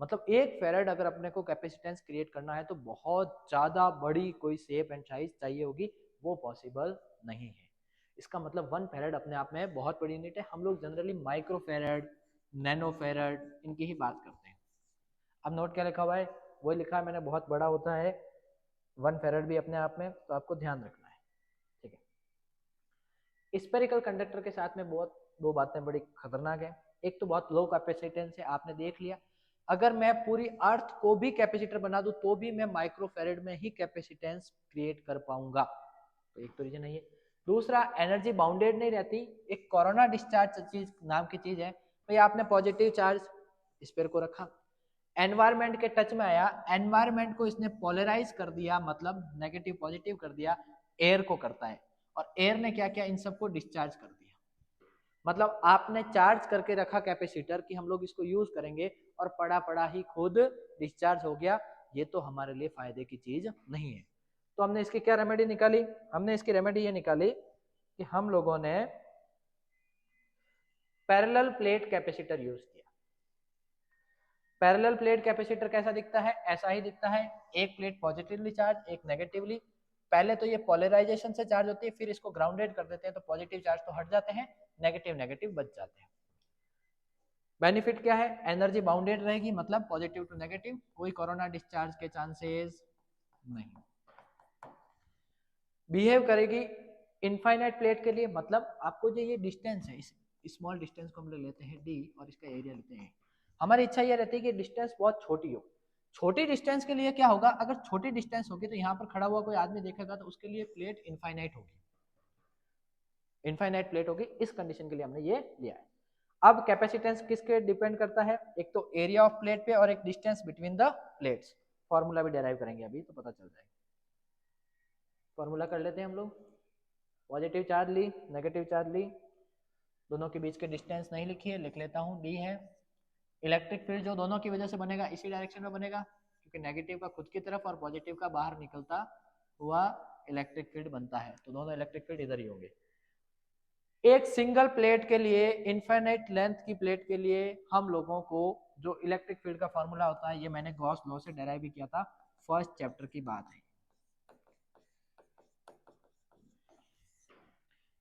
मतलब एक फैराड अगर अपने को कैपेसिटेंस क्रिएट करना है तो बहुत ज्यादा बड़ी कोई शेप एंड साइज चाहिए होगी, वो पॉसिबल नहीं है। इसका मतलब 1 फैराड अपने आप में बहुत बड़ी यूनिट है। हम लोग generally micro farad, nano farad इनकी ही बात करते हैं। अब नोट क्या लिखा हुआ है, वही लिखा है मैंने, बहुत बड़ा होता है 1 फैराड भी अपने आप में, तो आपको ध्यान रखना है। ठीक है, स्फेरिकल कंडक्टर के साथ में बहुत दो बातें बड़ी खतरनाक है। एक तो बहुत लो कैपेसिटेंस है, आपने देख लिया, अगर मैं पूरी अर्थ को भी कैपेसिटर बना दूं तो भी मैं माइक्रो फैराड में ही कैपेसिटेंस क्रिएट कर पाऊंगा, तो एक तो रीजन है ये। दूसरा, एनर्जी बाउंडेड नहीं रहती, एक कोरोना डिस्चार्ज चीज नाम की चीज है। भाई आपने पॉजिटिव चार्ज स्फीयर को रखा, एनवायरमेंट के टच में आया, एनवायरमेंट को इसने पोलराइज कर दिया, मतलब नेगेटिव पॉजिटिव कर दिया, एयर को करता है, और एयर ने क्या किया, इन सबको डिस्चार्ज कर दिया। मतलब आपने चार्ज करके रखा कैपेसिटर कि हम लोग इसको यूज करेंगे, और पड़ा पड़ा ही खुद डिस्चार्ज हो गया, ये तो हमारे लिए फायदे की चीज नहीं है। तो हमने इसकी क्या रेमेडी निकाली, हमने इसकी रेमेडी ये निकाली कि हम लोगों ने पैरेलल प्लेट कैपेसिटर यूज किया। पैरेलल प्लेट कैपेसिटर कैसा दिखता है, ऐसा ही दिखता है, एक प्लेट पॉजिटिवली चार्ज, एक नेगेटिवली। पहले तो ये पोलराइजेशन से चार्ज होती है, फिर इसको ग्राउंडेड कर देते हैं, तो पॉजिटिव चार्ज तो हट जाते हैं, नेगेटिव नेगेटिव बच जाते हैं। बेनिफिट क्या है, एनर्जी बाउंडेड रहेगी, मतलब पॉजिटिव टू नेगेटिव, कोई कोरोना डिस्चार्ज के चांसेस नहीं। बिहेव करेगी इनफाइनाइट प्लेट के लिए, मतलब आपको जो ये डिस्टेंस है, इस स्मॉल डिस्टेंस को हम लोग लेते हैं डी, और इसका एरिया लेते हैं। हमारी इच्छा ये रहती है कि डिस्टेंस बहुत छोटी हो। छोटी डिस्टेंस के लिए क्या होगा, अगर छोटी डिस्टेंस होगी तो यहाँ पर खड़ा हुआ कोई आदमी देखेगा तो उसके लिए प्लेट इनफाइनाइट होगी, इनफाइनाइट प्लेट होगी। इस कंडीशन के लिए हमने ये लिया है। अब कैपेसिटेंस किसके डिपेंड करता है, एक तो एरिया ऑफ प्लेट पे और एक distance between the plates. Formula भी डेराइव करेंगे अभी तो पता चल जाएगा। फॉर्मूला कर लेते हैं हम लोग। पॉजिटिव चार्ज ली, नेगेटिव चार्ज ली, दोनों के बीच के डिस्टेंस नहीं लिखी है, लिख लेता हूँ, डी है। इलेक्ट्रिक फील्ड जो दोनों की वजह से बनेगा इसी डायरेक्शन में बनेगा, क्योंकि नेगेटिव का खुद की तरफ और पॉजिटिव का बाहर निकलता हुआ इलेक्ट्रिक फील्ड बनता है, तो दोनों इलेक्ट्रिक फील्ड इधर ही होंगे। एक सिंगल प्लेट के लिए, इनफाइनाइट लेंथ की प्लेट के लिए, हम लोगों को जो इलेक्ट्रिक फील्ड का फॉर्मूला होता है, ये मैंने गॉस लॉ से डेराइव भी किया था, फर्स्ट चैप्टर की बात है।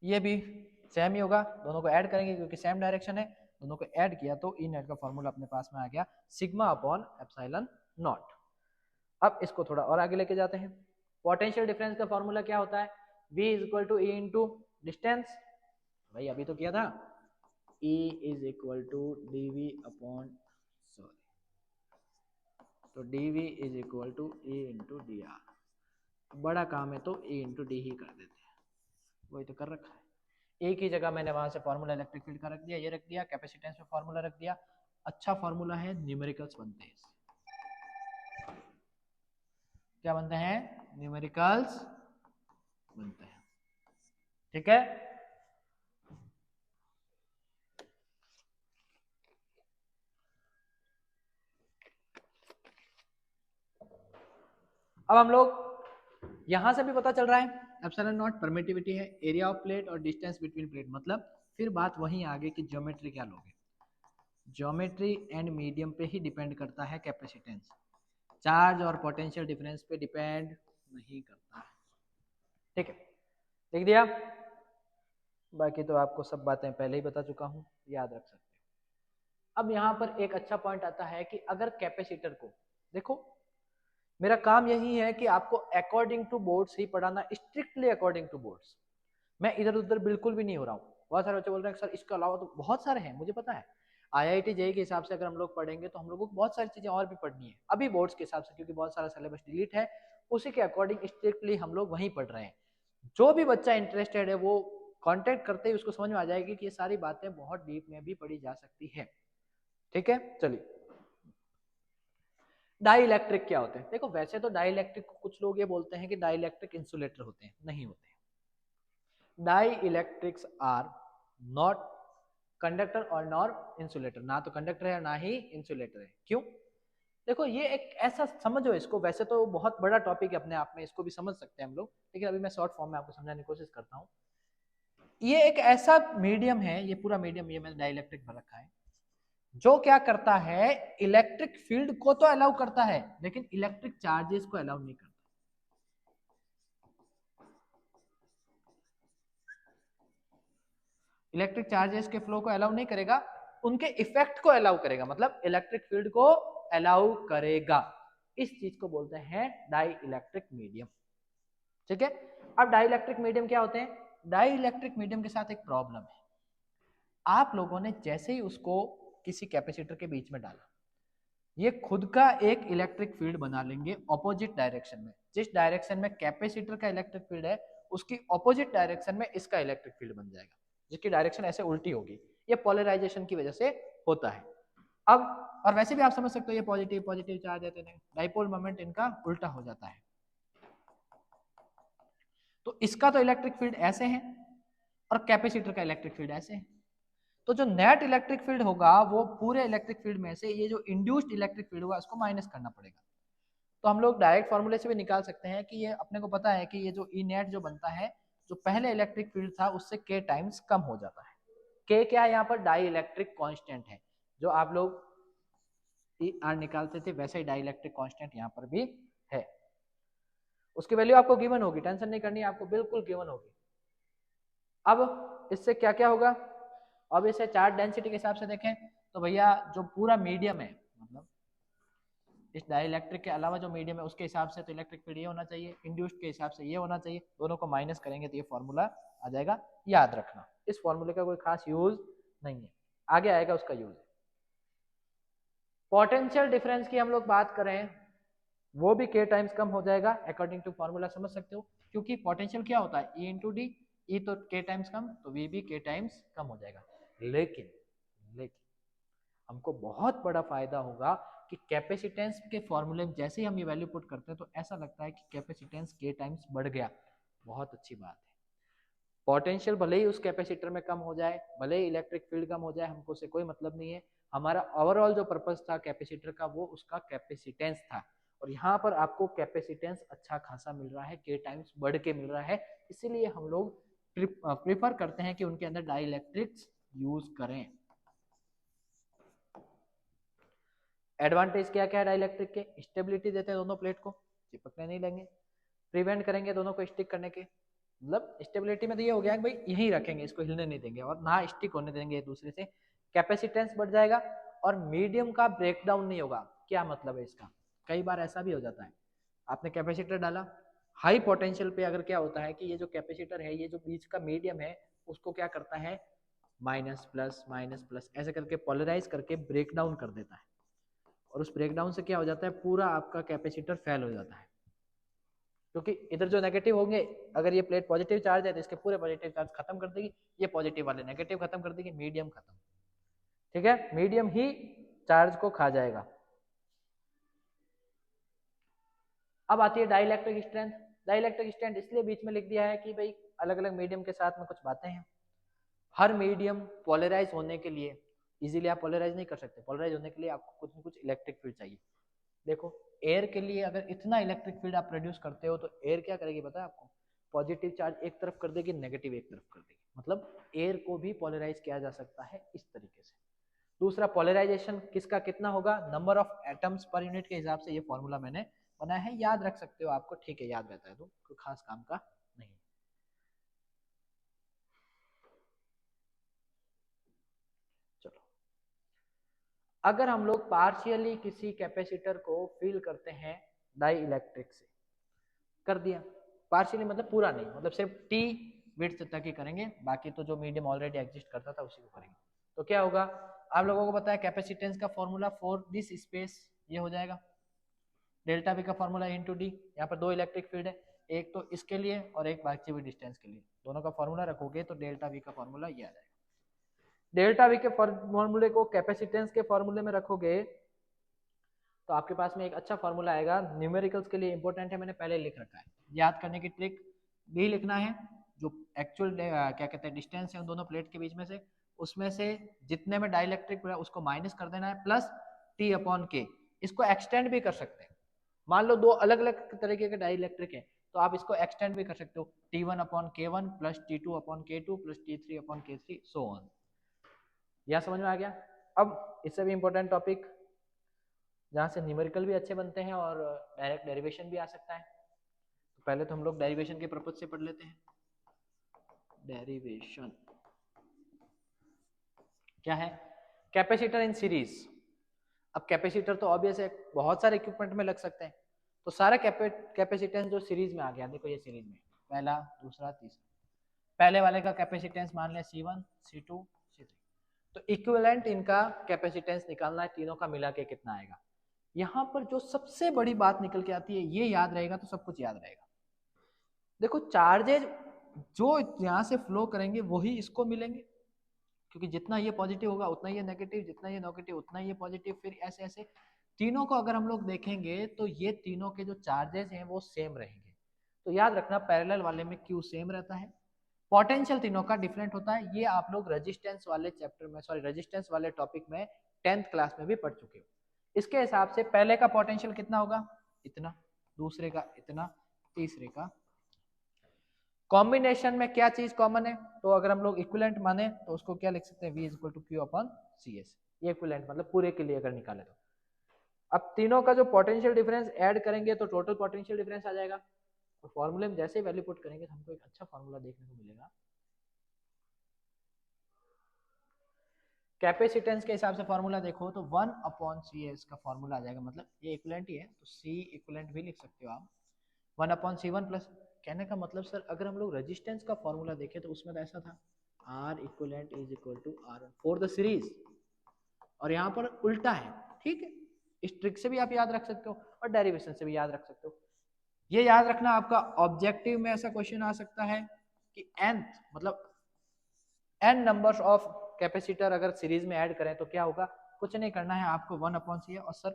ये भी सेम ही होगा, दोनों को ऐड करेंगे क्योंकि सेम डायरेक्शन है, दोनों को ऐड किया तो ई नेट का फॉर्मूला अपने पास में आ गया, सिग्मा अपॉन एप्सिलॉन नॉट। अब इसको थोड़ा और आगे लेके जाते हैं। पोटेंशियल डिफरेंस का फॉर्मूला क्या होता है, V is equal to E into distance, भाई अभी तो किया था, E is equal to D V upon, sorry, तो D V is equal to A into D R. बड़ा काम है तो ए इंटू डी ही कर देते हैं, वही तो कर रखा है। एक ही जगह मैंने वहां से फॉर्मूला इलेक्ट्रिक फील्ड का रख दिया, ये रख दिया, कैपेसिटेंस में फॉर्मूला रख दिया। अच्छा फॉर्मूला है, न्यूमेरिकल्स बनते हैं, क्या बनते हैं, न्यूमेरिकल्स बनते हैं। ठीक है, अब हम लोग यहां से भी पता चल रहा है एप्सिलॉन नॉट परमिटिविटी है, एरिया ऑफ प्लेट और डिस्टेंस बिटवीन प्लेट, मतलब फिर बात वहीं आगे कि ज्योमेट्री क्या लोगे, ज्योमेट्री एंड मीडियम पे ही डिपेंड करता है कैपेसिटेंस, चार्ज और पोटेंशियल डिफरेंस पे डिपेंड नहीं करता है। ठीक है, लिख दिया, बाकी तो आपको सब बातें पहले ही बता चुका हूं, याद रख सकते हो। अब यहाँ पर एक अच्छा पॉइंट आता है कि अगर कैपेसिटर को देखो, मेरा काम यही है कि आपको अकॉर्डिंग टू बोर्ड्स ही पढ़ाना, स्ट्रिक्टली अकॉर्डिंग टू बोर्ड्स, मैं इधर उधर बिल्कुल भी नहीं हो रहा हूँ। बहुत सारे बच्चे बोल रहे हैं सर इसके अलावा तो बहुत सारे हैं, मुझे पता है IIT JEE के हिसाब से अगर हम लोग पढ़ेंगे तो हम लोगों को बहुत सारी चीजें और भी पढ़नी है अभी बोर्ड्स के हिसाब से, क्योंकि बहुत सारा सिलेबस डिलीट है, उसी के अकॉर्डिंग स्ट्रिक्टली हम लोग वहीं पढ़ रहे हैं। जो भी बच्चा इंटरेस्टेड है वो कांटेक्ट करते ही उसको समझ में आ जाएगी कि ये सारी बातें बहुत डीप में भी पढ़ी जा सकती है। ठीक है, चलिए डाई इलेक्ट्रिक क्या होते हैं। देखो वैसे तो डाई इलेक्ट्रिक को कुछ लोग ये बोलते हैं कि डाई इलेक्ट्रिक इंसुलेटर होते हैं, नहीं होते। Dielectrics are not conductor और नॉट इंसुलेटर, ना तो कंडक्टर है ना ही इंसुलेटर है। क्यों? देखो ये एक ऐसा समझो इसको, वैसे तो बहुत बड़ा टॉपिक है अपने आप में, इसको भी समझ सकते हैं हम लोग, लेकिन अभी मैं शॉर्ट फॉर्म में आपको समझाने की कोशिश करता हूँ। ये एक ऐसा मीडियम है, ये पूरा मीडियम ये मैंने डाई इलेक्ट्रिक भर रखा है, जो क्या करता है इलेक्ट्रिक फील्ड को तो अलाउ करता है लेकिन इलेक्ट्रिक चार्जेस को अलाउ नहीं करता। इलेक्ट्रिक चार्जेस के फ्लो को अलाउ नहीं करेगा, उनके इफेक्ट को अलाउ करेगा, मतलब इलेक्ट्रिक फील्ड को अलाउ करेगा। इस चीज को बोलते हैं डाई इलेक्ट्रिक मीडियम। ठीक है, अब डाई इलेक्ट्रिक मीडियम क्या होते हैं? डाई इलेक्ट्रिक मीडियम के साथ एक प्रॉब्लम है, आप लोगों ने जैसे ही उसको किसी कैपेसिटर के बीच में डाला, ये खुद का एक इलेक्ट्रिक फील्ड बना लेंगे ऑपोजिट डायरेक्शन में। जिस डायरेक्शन में कैपेसिटर का इलेक्ट्रिक फील्ड है उसकी ऑपोजिट डायरेक्शन में इसका इलेक्ट्रिक फील्ड बन जाएगा, जिसकी डायरेक्शन ऐसे उल्टी होगी। ये पोलराइजेशन की वजह से होता है। अब और वैसे भी आप समझ सकते हो ये पॉजिटिव पॉजिटिव चार्ज देते हैं, डाइपोल मोमेंट इनका उल्टा हो जाता है। तो इसका तो इलेक्ट्रिक फील्ड ऐसे है और कैपेसिटर का इलेक्ट्रिक फील्ड ऐसे है, तो जो नेट इलेक्ट्रिक फील्ड होगा वो पूरे इलेक्ट्रिक फील्ड में से ये जो इंड्यूस्ड इलेक्ट्रिक फील्ड होगा उसको माइनस करना पड़ेगा। तो हम लोग डायरेक्ट फॉर्मूले से भी निकाल सकते हैं कि ये अपने को पता है कि ये जो ई नेट जो बनता है, जो पहले इलेक्ट्रिक फील्ड था उससे के टाइम्स कम हो जाता है। के क्या है यहाँ पर? डाई इलेक्ट्रिक कॉन्स्टेंट है, जो आप लोग ई आर निकालते थे वैसे ही डाई इलेक्ट्रिक कॉन्स्टेंट यहाँ पर भी है। उसकी वैल्यू आपको गिवन होगी, टेंशन नहीं करनी, आपको बिल्कुल गिवन होगी। अब इससे क्या क्या होगा? अब इसे चार्ज डेंसिटी के हिसाब से देखें तो भैया जो पूरा मीडियम है, मतलब इस डाइलेक्ट्रिक के अलावा जो मीडियम है उसके हिसाब से तो इलेक्ट्रिक फील्ड ये होना चाहिए, इंड्यूस्ड के हिसाब से ये होना चाहिए, दोनों को माइनस करेंगे तो ये फॉर्मूला आ जाएगा। याद रखना इस फॉर्मूले का कोई खास यूज नहीं है, आगे आएगा उसका यूज। पोटेंशियल डिफरेंस की हम लोग बात करें वो भी के टाइम्स कम हो जाएगा अकॉर्डिंग टू फॉर्मूला, समझ सकते हो, क्योंकि पोटेंशियल क्या होता है? ई इंटू डी, ई तो के टाइम्स कम तो वी भी के टाइम्स कम हो जाएगा। लेकिन लेकिन हमको बहुत बड़ा फायदा होगा कि कैपेसिटेंस के फॉर्मूले में जैसे ही हम ये वैल्यू पुट करते हैं तो ऐसा लगता है कि कैपेसिटेंस के टाइम्स बढ़ गया, बहुत अच्छी बात है। पोटेंशियल भले ही उस कैपेसिटर में कम हो जाए, भले ही इलेक्ट्रिक फील्ड कम हो जाए, हमको उससे कोई मतलब नहीं है, हमारा ओवरऑल जो पर्पस था कैपेसिटर का वो उसका कैपेसिटेंस था, और यहाँ पर आपको कैपेसिटेंस अच्छा खासा मिल रहा है, के टाइम्स बढ़ के मिल रहा है, इसीलिए हम लोग प्रिफर करते हैं कि उनके अंदर डाई इलेक्ट्रिक्स यूज करें। एडवांटेज क्या क्या है डाइलेक्ट्रिक के? स्टेबिलिटी देते हैं दोनों प्लेट को, चिपकने नहीं लेंगे, प्रिवेंट करेंगे दोनों को स्टिक करने के, मतलब स्टेबिलिटी में तो ये हो गया कि भाई यहीं रखेंगे, इसको हिलने नहीं देंगे और ना स्टिक होने देंगे एक दूसरे से। कैपेसिटेंस बढ़ जाएगा और मीडियम का ब्रेकडाउन नहीं होगा। क्या मतलब है इसका? कई बार ऐसा भी हो जाता है, आपने कैपेसिटर डाला हाई पोटेंशियल पे, अगर क्या होता है कि ये जो कैपेसिटर है, ये जो बीच का मीडियम है उसको क्या करता है, माइनस प्लस ऐसे करके पोलराइज करके ब्रेकडाउन कर देता है, और उस ब्रेकडाउन से क्या हो जाता है, पूरा आपका कैपेसिटर फेल हो जाता है, क्योंकि इधर जो नेगेटिव होंगे, अगर ये प्लेट पॉजिटिव चार्ज है तो इसके पूरे पॉजिटिव चार्ज खत्म कर देगी, ये पॉजिटिव वाले नेगेटिव खत्म कर देगी, मीडियम खत्म। ठीक है, मीडियम ही चार्ज को खा जाएगा। अब आती है डाइलेक्ट्रिक स्ट्रेंथ। डाइलेक्ट्रिक स्ट्रेंथ इसलिए बीच में लिख दिया है कि भाई अलग अलग मीडियम के साथ में कुछ बातें हैं। हर मीडियम पोलराइज होने के लिए, इजीली आप पोलराइज नहीं कर सकते, पोलराइज होने के लिए आपको कुछ न कुछ इलेक्ट्रिक फील्ड चाहिए। देखो एयर के लिए अगर इतना इलेक्ट्रिक फील्ड आप प्रोड्यूस करते हो तो एयर क्या करेगी पता है आपको? पॉजिटिव चार्ज एक तरफ कर देगी, नेगेटिव एक तरफ कर देगी। मतलब एयर को भी पोलराइज किया जा सकता है इस तरीके से। दूसरा, पोलराइजेशन किसका कितना होगा? Number of atoms per unit के हिसाब से ये फॉर्मूला मैंने बनाया है, याद रख सकते हो आपको, ठीक है याद रहता है तो कोई खास काम का नहीं। चलो, अगर हम लोग पार्शियली किसी कैपेसिटर को फिल करते हैं डाई इलेक्ट्रिक से, कर दिया पार्शियली मतलब पूरा नहीं, मतलब सिर्फ टी विड्थ तक ही करेंगे, बाकी तो जो मीडियम ऑलरेडी एग्जिस्ट करता था उसी को करेंगे। तो क्या होगा? आप लोगों को पता है कैपेसिटेंस का फॉर्मूला फॉर दिस स्पेस ये हो जाएगा डेल्टा वी का फॉर्मूला इनटू डी। यहाँ पर दो इलेक्ट्रिक फील्ड है, एक तो इसके लिए और एक बाकी हुई डिस्टेंस के लिए, दोनों का फॉर्मूला रखोगे तो डेल्टा वी का फॉर्मूला ये आ जाएगा। डेल्टा वी के फॉर्मूले को कैपेसिटेंस के फॉर्मूले में रखोगे तो आपके पास में एक अच्छा फॉर्मूला आएगा। न्यूमेरिकल्स के लिए इंपॉर्टेंट है, मैंने पहले लिख रखा है, याद करने की ट्रिक भी लिखना है। जो एक्चुअल क्या कहते हैं डिस्टेंस है उन दोनों प्लेट के बीच में से, उसमें से जितने में डाइलेक्ट्रिक उसको माइनस कर देना है, प्लस टी अपॉन के। इसको एक्सटेंड भी कर सकते हैं, मान लो दो अलग अलग तरीके के डाइलेक्ट्रिक है तो आप इसको एक्सटेंड भी कर सकते हो, T1 upon K1 plus T2 upon K2 plus T3 upon K3 so on. यह समझ में आ गया? अब इससे भी इंपॉर्टेंट टॉपिक जहाँ से न्यूमेरिकल भी अच्छे बनते हैं और डायरेक्ट डेरिवेशन भी आ सकता है। तो पहले तो हम लोग डेरिवेशन के पर्पज से पढ़ लेते हैं। डेरिवेशन क्या है? Capacitor in series. अब कैपेसिटर तो ऑब्वियस है, बहुत सारे इक्विपमेंट में लग सकते हैं, तो सारा कैपेसिटेंस जो सीरीज में आ गया, देखो ये सीरीज में पहला दूसरा तीसरा, पहले वाले का कैपेसिटेंस मान लिया C1 C2 C3, तो इक्विवेलेंट इनका कैपेसिटेंस निकालना है, तीनों का मिला के कितना आएगा। यहाँ पर जो सबसे बड़ी बात निकल के आती है, ये याद रहेगा तो सब कुछ याद रहेगा। देखो चार्जेज जो यहाँ से फ्लो करेंगे वही इसको मिलेंगे, क्योंकि जितना ये पॉजिटिव होगा उतना ये नेगेटिव, जितना ये नेगेटिव उतना ये पॉजिटिव, फिर ऐसे ऐसे तीनों को अगर हम लोग देखेंगे तो ये तीनों के जो चार्जेस हैं वो सेम रहेंगे। तो याद रखना पैरेलल वाले में Q सेम रहता है, पोटेंशियल तीनों का डिफरेंट होता है। ये आप लोग रेजिस्टेंस वाले चैप्टर में, सॉरी रेजिस्टेंस वाले टॉपिक में 10th क्लास में भी पढ़ चुके हो। इसके हिसाब से पहले का पोटेंशियल कितना होगा? इतना, दूसरे का इतना, तीसरे का। कॉम्बिनेशन में क्या चीज कॉमन है? तो अगर हम लोग इक्विवेलेंट माने तो उसको क्या लिख सकते हैं? V equal to Q upon C s. ये इक्विवेलेंट मतलब पूरे के लिए अगर निकाले तो। अब तीनों का जो पोटेंशियल डिफरेंस ऐड करेंगे तो टोटल पोटेंशियल डिफरेंस आ जाएगा। तो फॉर्मूले में जैसे ही वैल्यू पुट करेंगे तो हमको एक अच्छा फॉर्मूला देखने को मिलेगा। कैपेसिटेंस के हिसाब से फॉर्मूला देखो तो 1 अपॉन सी एस का फॉर्मूला आ जाएगा, मतलब ये इक्विवेलेंट ही है तो सी इक्विवेलेंट भी लिख सकते हो आप। 1 अपॉन C1 प्लस, कहने का मतलब सर अगर हम लोग रेजिस्टेंस का फॉर्मूला देखें तो उसमें तो ऐसा था R equivalent is equal to R for the series, और यहाँ पर उल्टा है। ठीक है, इस ट्रिक से भी आप याद रख सकते हो और डेरिवेशन से भी याद रख सकते हो। ये याद रखना, आपका ऑब्जेक्टिव में ऐसा क्वेश्चन आ सकता है कि nth मतलब n नंबर्स ऑफ कैपेसिटर अगर सीरीज में ऐड करें तो क्या होगा? कुछ नहीं करना है आपको, 1 अपॉन सी है, और सर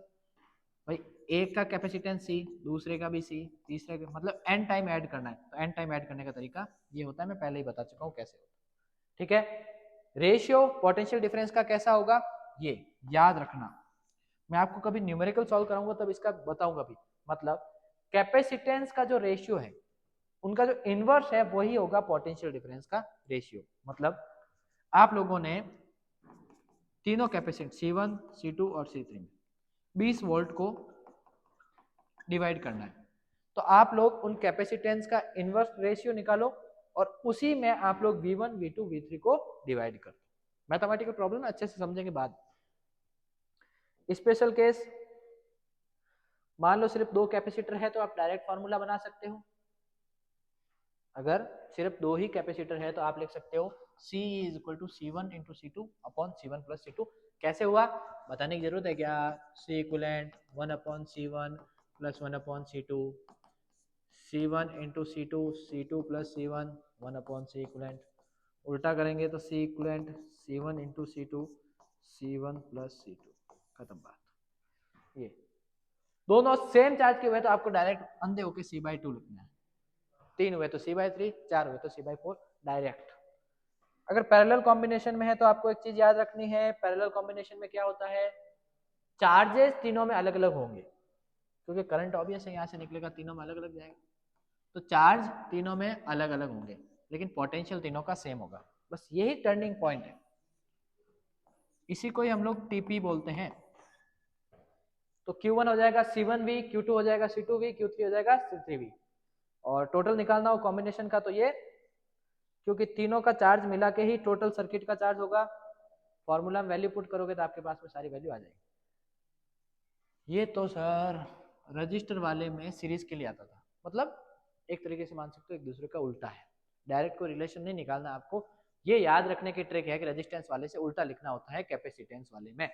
भाई एक का कैपेसिटेंस सी, दूसरे का भी सी, तीसरे का, मतलब एन टाइम ऐड करना है। तो एन टाइम ऐड करने का तरीका ये होता है, मैं पहले ही बता चुका हूँ कैसे होता है। ठीक है, रेशियो पोटेंशियल डिफरेंस का कैसा होगा ये याद रखना। मैं आपको कभी न्यूमेरिकल सॉल्व कराऊंगा तब इसका बताऊंगा भी। मतलब कैपेसिटेंस का जो रेशियो है उनका जो इनवर्स है वही होगा पोटेंशियल डिफरेंस का रेशियो। मतलब आप लोगों ने तीनों कैपेसिटेंस C1 C2 और C3 में 20 वोल्ट को डिवाइड करना है, तो आप लोग उन कैपेसिटेंस का इनवर्स रेशियो निकालो और उसी में आप लोग V1 V2 V3 को डिवाइड कर दो। मैथमेटिकल प्रॉब्लम अच्छे से समझेंगे बाद। स्पेशल केस, मान लो सिर्फ दो कैपेसिटर है तो आप डायरेक्ट फॉर्मूला बना सकते हो। अगर सिर्फ दो ही कैपेसिटर है तो आप लिख सकते हो C is equal to C1 into C2 upon C1 plus C2। कैसे हुआ बताने की जरूरत है क्या? C equivalent 1 upon C1 plus 1 upon C2, C1 into C2 C2 plus C1 1 upon C equivalent. उल्टा करेंगे तो C equivalent C1 into C2 C1 plus C2, खत्म बात। ये दोनों सेम चार्ज के हुए तो आपको डायरेक्ट अंधे होके C/2 लिखना है, 3 हुए तो C/3, 4 हुए तो C/4 डायरेक्ट। अगर पैरेलल कॉम्बिनेशन में है तो आपको एक चीज याद रखनी है, पैरेलल कॉम्बिनेशन में क्या होता है? चार्जेस तीनों में अलग अलग होंगे, क्योंकि करंट ऑब्वियस है यहाँ से निकलेगा, तीनों में अलग अलग जाएगा, तो चार्ज तीनों में अलग अलग होंगे लेकिन पोटेंशियल तीनों का सेम होगा। बस यही टर्निंग पॉइंट है, इसी को ही हम लोग टीपी बोलते हैं। तो Q1 हो जाएगा C1V, Q2 हो जाएगा C2V, Q3 हो जाएगा C3V। और टोटल निकालना हो कॉम्बिनेशन का तो ये, क्योंकि तीनों का चार्ज मिला के ही टोटल सर्किट का चार्ज होगा। फॉर्मूला में वैल्यू पुट करोगे तो आपके पास में सारी वैल्यू आ जाएगी। ये तो सर रजिस्टर वाले में सीरीज के लिए आता था, मतलब एक तरीके से मान सकते हो एक दूसरे का उल्टा है, डायरेक्ट कोई रिलेशन नहीं निकालना आपको। ये याद रखने की ट्रिक है कि रेजिस्टेंस वाले से उल्टा लिखना होता है कैपेसिटेंस वाले में।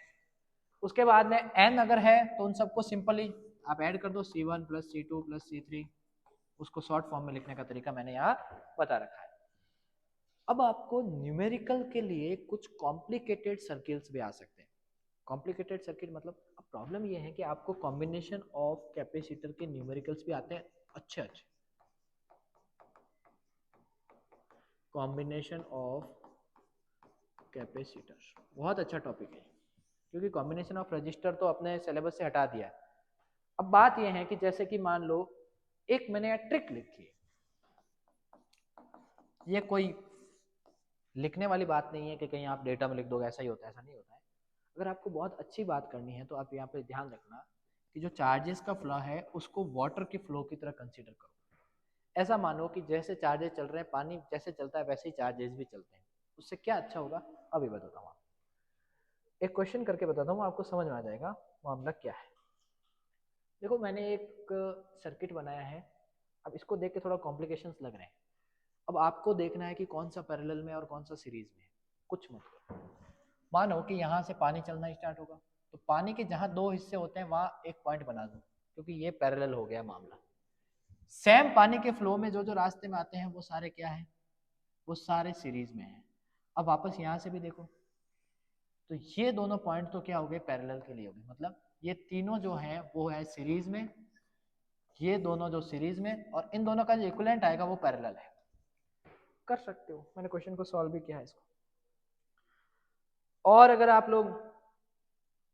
उसके बाद में n अगर है तो उन सबको सिंपली आप ऐड कर दो, C1 plus C2 plus C3, उसको शॉर्ट फॉर्म में लिखने का तरीका मैंने यहाँ बता रखा है। अब आपको न्यूमेरिकल के लिए कुछ कॉम्प्लिकेटेड सर्किल्स भी आ सकते हैं। कॉम्प्लिकेटेड सर्किट मतलब अब प्रॉब्लम ये है कि आपको कॉम्बिनेशन ऑफ कैपेसिटर के न्यूमेरिकल्स भी आते हैं अच्छे अच्छे। कॉम्बिनेशन ऑफ कैपेसिटर बहुत अच्छा टॉपिक है, क्योंकि कॉम्बिनेशन ऑफ रजिस्टर तो अपने सिलेबस से हटा दिया है। अब बात यह है कि जैसे कि मान लो एक मैंने ट्रिक लिखी है, ये कोई लिखने वाली बात नहीं है कि कहीं आप डेटा में लिख दोगे, ऐसा ही होता है, ऐसा नहीं होता है। अगर आपको बहुत अच्छी बात करनी है तो आप यहाँ पे ध्यान रखना कि जो चार्जेस का फ्लो है उसको वाटर के फ्लो की तरह कंसीडर करो। ऐसा मानो कि जैसे चार्जेस चल रहे हैं, पानी जैसे चलता है वैसे ही चार्जेस भी चलते हैं। उससे क्या अच्छा होगा अभी बताता हूँ। एक क्वेश्चन करके बताता हूँ, आपको समझ में आ जाएगा मामला क्या है। देखो मैंने एक सर्किट बनाया है, अब इसको देख के थोड़ा कॉम्प्लिकेशंस लग रहे हैं। अब आपको देखना है कि कौन सा पैरेलल में और कौन सा सीरीज में है। कुछ मतलब मानो कि यहाँ से पानी चलना स्टार्ट होगा, तो पानी के जहाँ दो हिस्से होते हैं वहाँ एक पॉइंट बना दो, क्योंकि ये पैरेलल हो गया मामला। सेम पानी के फ्लो में जो जो रास्ते में आते हैं वो सारे क्या है, वो सारे सीरीज में है। अब वापस यहाँ से भी देखो तो ये दोनों पॉइंट तो क्या हो गए, पैरेलल के लिए हो गए। मतलब ये तीनों जो हैं वो है सीरीज में, ये दोनों जो सीरीज में, और इन दोनों का जो इक्विवेलेंट आएगा वो पैरेलल है। कर सकते हो, मैंने क्वेश्चन को सॉल्व भी किया है इसको। और अगर आप लोग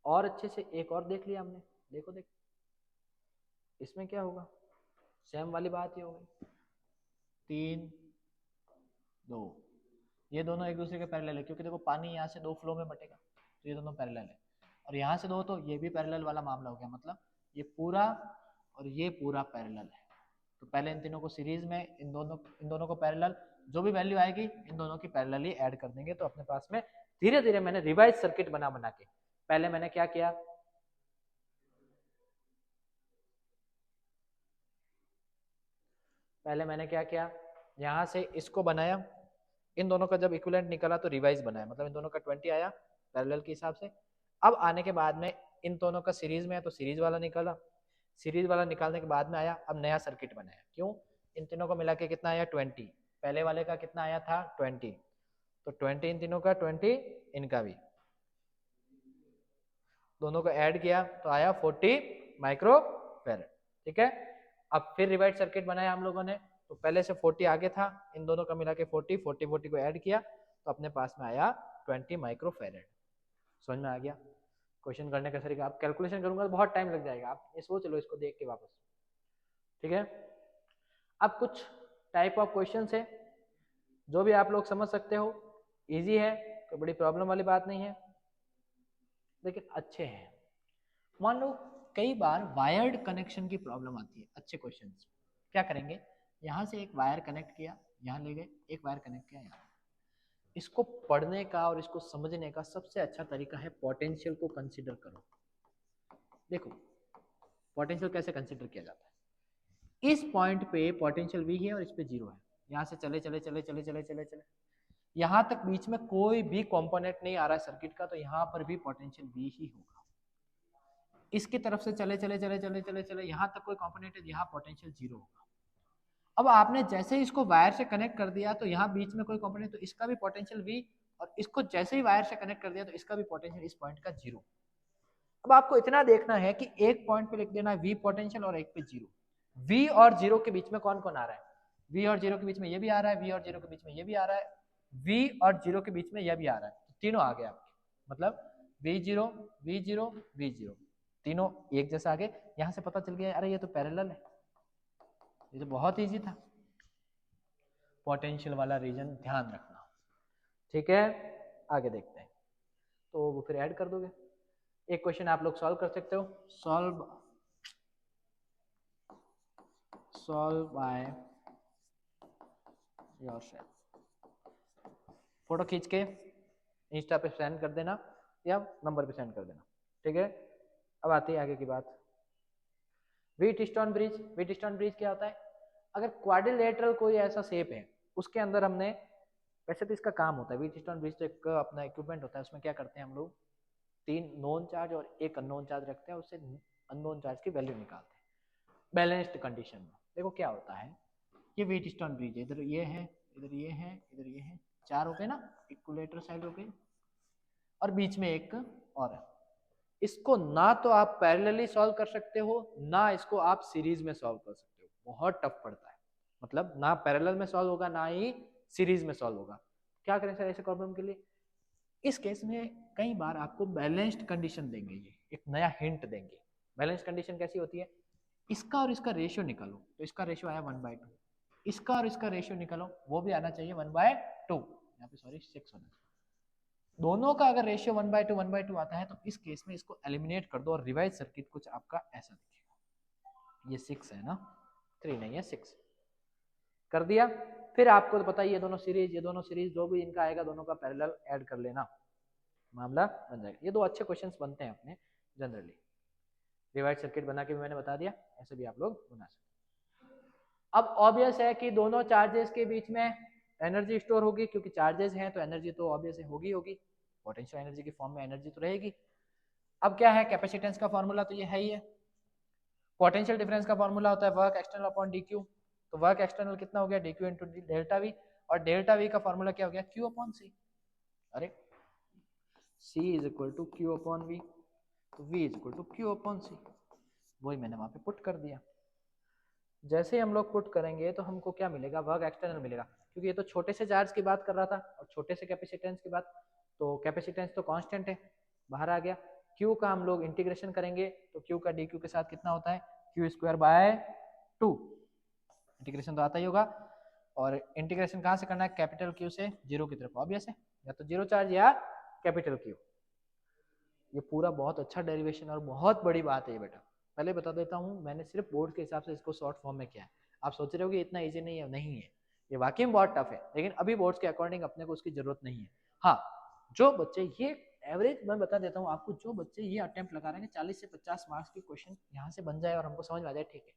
और अच्छे से एक और देख लिया हमने, देखो इसमें क्या होगा, सेम वाली बात ही हो गई। 3 2 ये दोनों एक दूसरे के पैरेलल है, क्योंकि देखो पानी यहाँ से दो फ्लो में बटेगा तो ये दोनों पैरेलल है, और यहाँ से दो तो ये भी पैरेलल वाला मामला हो गया। मतलब ये पूरा और ये पूरा पैरेलल है। तो पहले इन तीनों को सीरीज में, इन दोनों को पैरेलल, जो भी वैल्यू आएगी इन दोनों की पैरेलल ही ऐड कर देंगे। तो अपने पास में धीरे धीरे मैंने रिवाइज सर्किट बना के, पहले मैंने क्या किया, यहाँ से इसको बनाया, इन दोनों का जब इक्विवेलेंट निकला तो रिवाइज बनाया, मतलब इन दोनों का 20 आया पैरेलल के हिसाब से। अब आने के बाद में इन दोनों का सीरीज में है तो सीरीज वाला निकाला, सीरीज वाला निकालने के बाद में आया अब नया सर्किट बनाया। क्यों, इन तीनों को मिला के कितना आया 20, पहले वाले का कितना आया था 20, तो 20 इन तीनों का, 20 इनका भी, दोनों को ऐड किया तो आया 40 माइक्रोफैरड। ठीक है, अब फिर रिवाइज सर्किट बनाया हम लोगों ने, तो पहले से 40 आगे था, इन दोनों का मिला के 40 को ऐड किया तो अपने पास में आया 20 माइक्रोफैरड। समझ में आ गया क्वेश्चन करने का तरीका। आप कैलकुलेशन करूंगा तो बहुत टाइम लग जाएगा, आप ये सोच लो इसको देख के वापस। ठीक है, अब कुछ टाइप ऑफ क्वेश्चन है जो भी आप लोग समझ सकते हो, इजी है, कोई बड़ी प्रॉब्लम वाली बात नहीं है, लेकिन अच्छे हैं। मान लो कई बार वायर्ड कनेक्शन की प्रॉब्लम आती है अच्छे क्वेश्चन। क्या करेंगे, यहाँ से एक वायर कनेक्ट किया, यहाँ ले गए, एक वायर कनेक्ट किया यहाँ। इसको पढ़ने का और इसको समझने का सबसे अच्छा तरीका है पोटेंशियल को कंसीडर करो। देखो पोटेंशियल कैसे कंसीडर किया जाता है, इस पॉइंट पे पोटेंशियल V है और इस पे 0 है, यहाँ से चले चले चले चले चले चले चले यहाँ तक बीच में कोई भी कंपोनेंट नहीं आ रहा है सर्किट का, तो यहाँ पर भी पोटेंशियल V ही होगा। इसकी तरफ से चले चले चले चले चले चले यहाँ तक कोई कंपोनेंट है, यहाँ पोटेंशियल 0 होगा। अब आपने जैसे ही इसको वायर से कनेक्ट कर दिया तो यहाँ बीच में कोई कंपोनेंट, तो इसका भी पोटेंशियल V, और इसको जैसे ही वायर से कनेक्ट कर दिया तो इसका भी पोटेंशियल इस पॉइंट का 0। अब आपको इतना देखना है कि एक पॉइंट पे लिख देना है V पोटेंशियल और एक पे 0। V और 0 के बीच में कौन कौन आ रहा है, V और 0 के बीच में ये भी आ रहा है, V और 0 के बीच में ये भी आ रहा है, V और 0 के बीच में यह भी आ रहा है, तो तीनों आ गए आपके। मतलब V0 V0 V0 तीनों एक जैसा आगे, यहाँ से पता चल गया अरे ये तो पैरेलल है, ये तो बहुत इजी था। पोटेंशियल वाला रीजन ध्यान रखना, ठीक है। आगे देखते हैं, तो वो फिर ऐड कर दोगे। एक क्वेश्चन आप लोग सॉल्व कर सकते हो, सॉल्व बाय योरसेल्फ। फोटो खींच के इंस्टा पे सेंड कर देना या नंबर पे सेंड कर देना, ठीक है। अब आती है आगे की बात। व्हीटस्टोन ब्रिज, व्हीटस्टोन ब्रिज क्या होता है? अगर क्वाड्रिलेटरल कोई ऐसा शेप है उसके अंदर हमने, वैसे तो इसका काम होता है, व्हीटस्टोन ब्रिज तो एक अपना इक्विपमेंट होता है, उसमें क्या करते हैं हम लोग 3 नोन चार्ज और एक अननोन चार्ज रखते हैं, उससे अननोन चार्ज की वैल्यू निकालते हैं बैलेंस्ड कंडीशन में। देखो क्या होता है, ये व्हीटस्टोन ब्रिज है, इधर ये है, इधर ये है, इधर ये है, 4 हो गए ना, इक्विलेटरल साइड हो गई, और बीच में एक और है। इसको ना तो आप पैरेलली सॉल्व कर सकते हो, ना इसको आप सीरीज में सॉल्व कर सकते हो, बहुत टफ पड़ता है। मतलब ना पैरेलल में सॉल्व होगा ना ही सीरीज में सॉल्व होगा। क्या करें सर ऐसे प्रॉब्लम के लिए? इस केस में कई बार आपको बैलेंस्ड कंडीशन देंगे, ये एक नया हिंट देंगे। बैलेंस्ड कंडीशन कैसी होती है? इसका और इसका रेशियो निकालो, तो इसका रेशियो आया 1/2, इसका और इसका रेशियो निकालो, वो भी आना चाहिए 1/2, यहाँ पे सॉरी 6 होना चाहिए। दोनों का अगर रेशियो 1/2 आता है तो इस केस में इसको एलिमिनेट कर दो और रिवाइज सर्किट कुछ आपका ऐसा दिखेगा। ये 6 है ना, 3 नहीं है 6 कर दिया। फिर आपको तो पता ही, ये दोनों सीरीज जो भी इनका आएगा दोनों का पैरेलल ऐड कर लेना, मामला बन जाएगा। ये 2 अच्छे क्वेश्चंस बनते हैं अपने जनरली। डिवाइड सर्किट बना के भी मैंने बता दिया, ऐसे भी आप लोग बना सकते। अब ऑब्वियस है कि दोनों चार्जेस के बीच में एनर्जी स्टोर होगी, क्योंकि चार्जेस हैं तो एनर्जी तो ऑब्वियस होगी, पोटेंशियल एनर्जी की फॉर्म में एनर्जी तो रहेगी। अब क्या है, कैपेसिटेंस का फॉर्मूला तो ये है ही है। पोटेंशियल डिफरेंस का फॉर्मूला होता है work external upon D Q, तो वर्क एक्सटर्नल कितना हो गया, D Q into delta V, और डेल्टा वी का फॉर्मूला क्या हो गया, क्यू अपॉन सी। अरे C is equal to Q upon V, तो V is equal to Q upon C, वही मैंने वहां पे पुट कर दिया। जैसे ही हम लोग पुट करेंगे तो हमको क्या मिलेगा, वर्क एक्सटर्नल मिलेगा, क्योंकि ये तो छोटे से चार्ज की बात कर रहा था और छोटे से कैपेसिटेंस की बात, तो कैपेसिटेंस तो कांस्टेंट है, बाहर आ गया। Q का हम लोग इंटीग्रेशन करेंगे तो Q का dQ के साथ कितना होता है, Q²/2, इंटीग्रेशन तो आता ही होगा। और इंटीग्रेशन कहाँ से करना है, कैपिटल Q से 0 की तरफ, ऑब्वियस है, या तो 0 चार्ज या कैपिटल Q। ये पूरा बहुत अच्छा डेरिवेशन और बहुत बड़ी बात है ये बेटा, पहले बता देता हूँ, मैंने सिर्फ बोर्ड के हिसाब से इसको शॉर्ट फॉर्म में किया है। आप सोच रहे हो कि इतना इजी नहीं है, नहीं है, ये वाकई में बहुत टफ है, लेकिन अभी बोर्ड्स के अकॉर्डिंग अपने को उसकी जरूरत नहीं है। हाँ, जो बच्चे ये एवरेज, मैं बता देता हूँ आपको, जो बच्चे ये अटेम्प्ट लगा रहे हैं 40 से 50 मार्क्स के क्वेश्चन यहाँ से बन जाए और हमको समझ में आ जाए, ठीक है।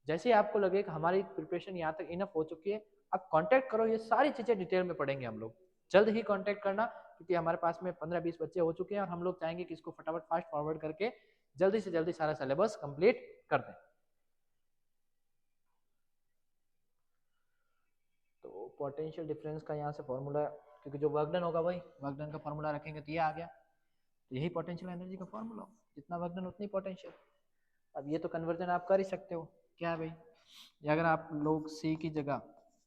जैसे ही आपको लगे कि हमारी प्रिपरेशन यहाँ तक इनफ हो चुकी है, आप कांटेक्ट करो, ये सारी चीजें डिटेल में पढ़ेंगे हम लोग, जल्द ही कांटेक्ट करना, क्योंकि हमारे पास में 15-20 बच्चे हो चुके हैं और हम लोग चाहेंगे कि इसको फटाफट फास्ट फॉरवर्ड करके जल्दी से जल्दी सारा सिलेबस कंप्लीट कर दें। तो पोटेंशियल डिफरेंस का यहाँ से फॉर्मूला, क्योंकि जो वर्क डन होगा वही वर्क डन का फॉर्मूला रखेंगे, तो ये आ गया, तो यही पोटेंशियल एनर्जी का फॉर्मूला, जितना वर्क डन उतनी पोटेंशियल। अब ये तो कन्वर्जन आप कर ही सकते हो, क्या है भाई, ये अगर आप लोग C की जगह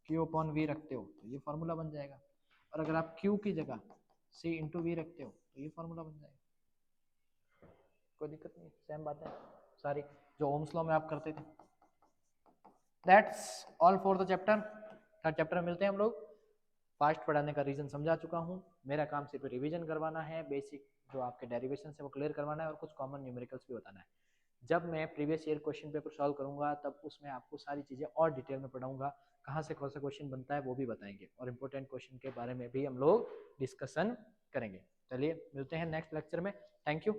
Q/V रखते हो तो ये फॉर्मूला बन जाएगा, और अगर आप Q की जगह C इंटू वी रखते हो तो ये फॉर्मूला बन जाएगा। कोई दिक्कत नहीं, सेम बात है सारी जो ओम्स लॉ में आप करते थे। That's all for the chapter. Third chapter में मिलते हैं हम लोग। फास्ट पढ़ाने का रीजन समझा चुका हूँ, मेरा काम सिर्फ रिवीजन करवाना है, बेसिक जो आपके डेरिवेशन है वो क्लियर करवाना है, और कुछ कॉमन न्यूमेरिकल्स भी बताना है। जब मैं previous year question paper solve करूंगा तब उसमें आपको सारी चीज़ें और डिटेल में पढ़ाऊंगा, कहाँ से कौन सा क्वेश्चन बनता है वो भी बताएंगे, और इंपॉर्टेंट क्वेश्चन के बारे में भी हम लोग डिस्कशन करेंगे। चलिए मिलते हैं नेक्स्ट लेक्चर में, थैंक यू।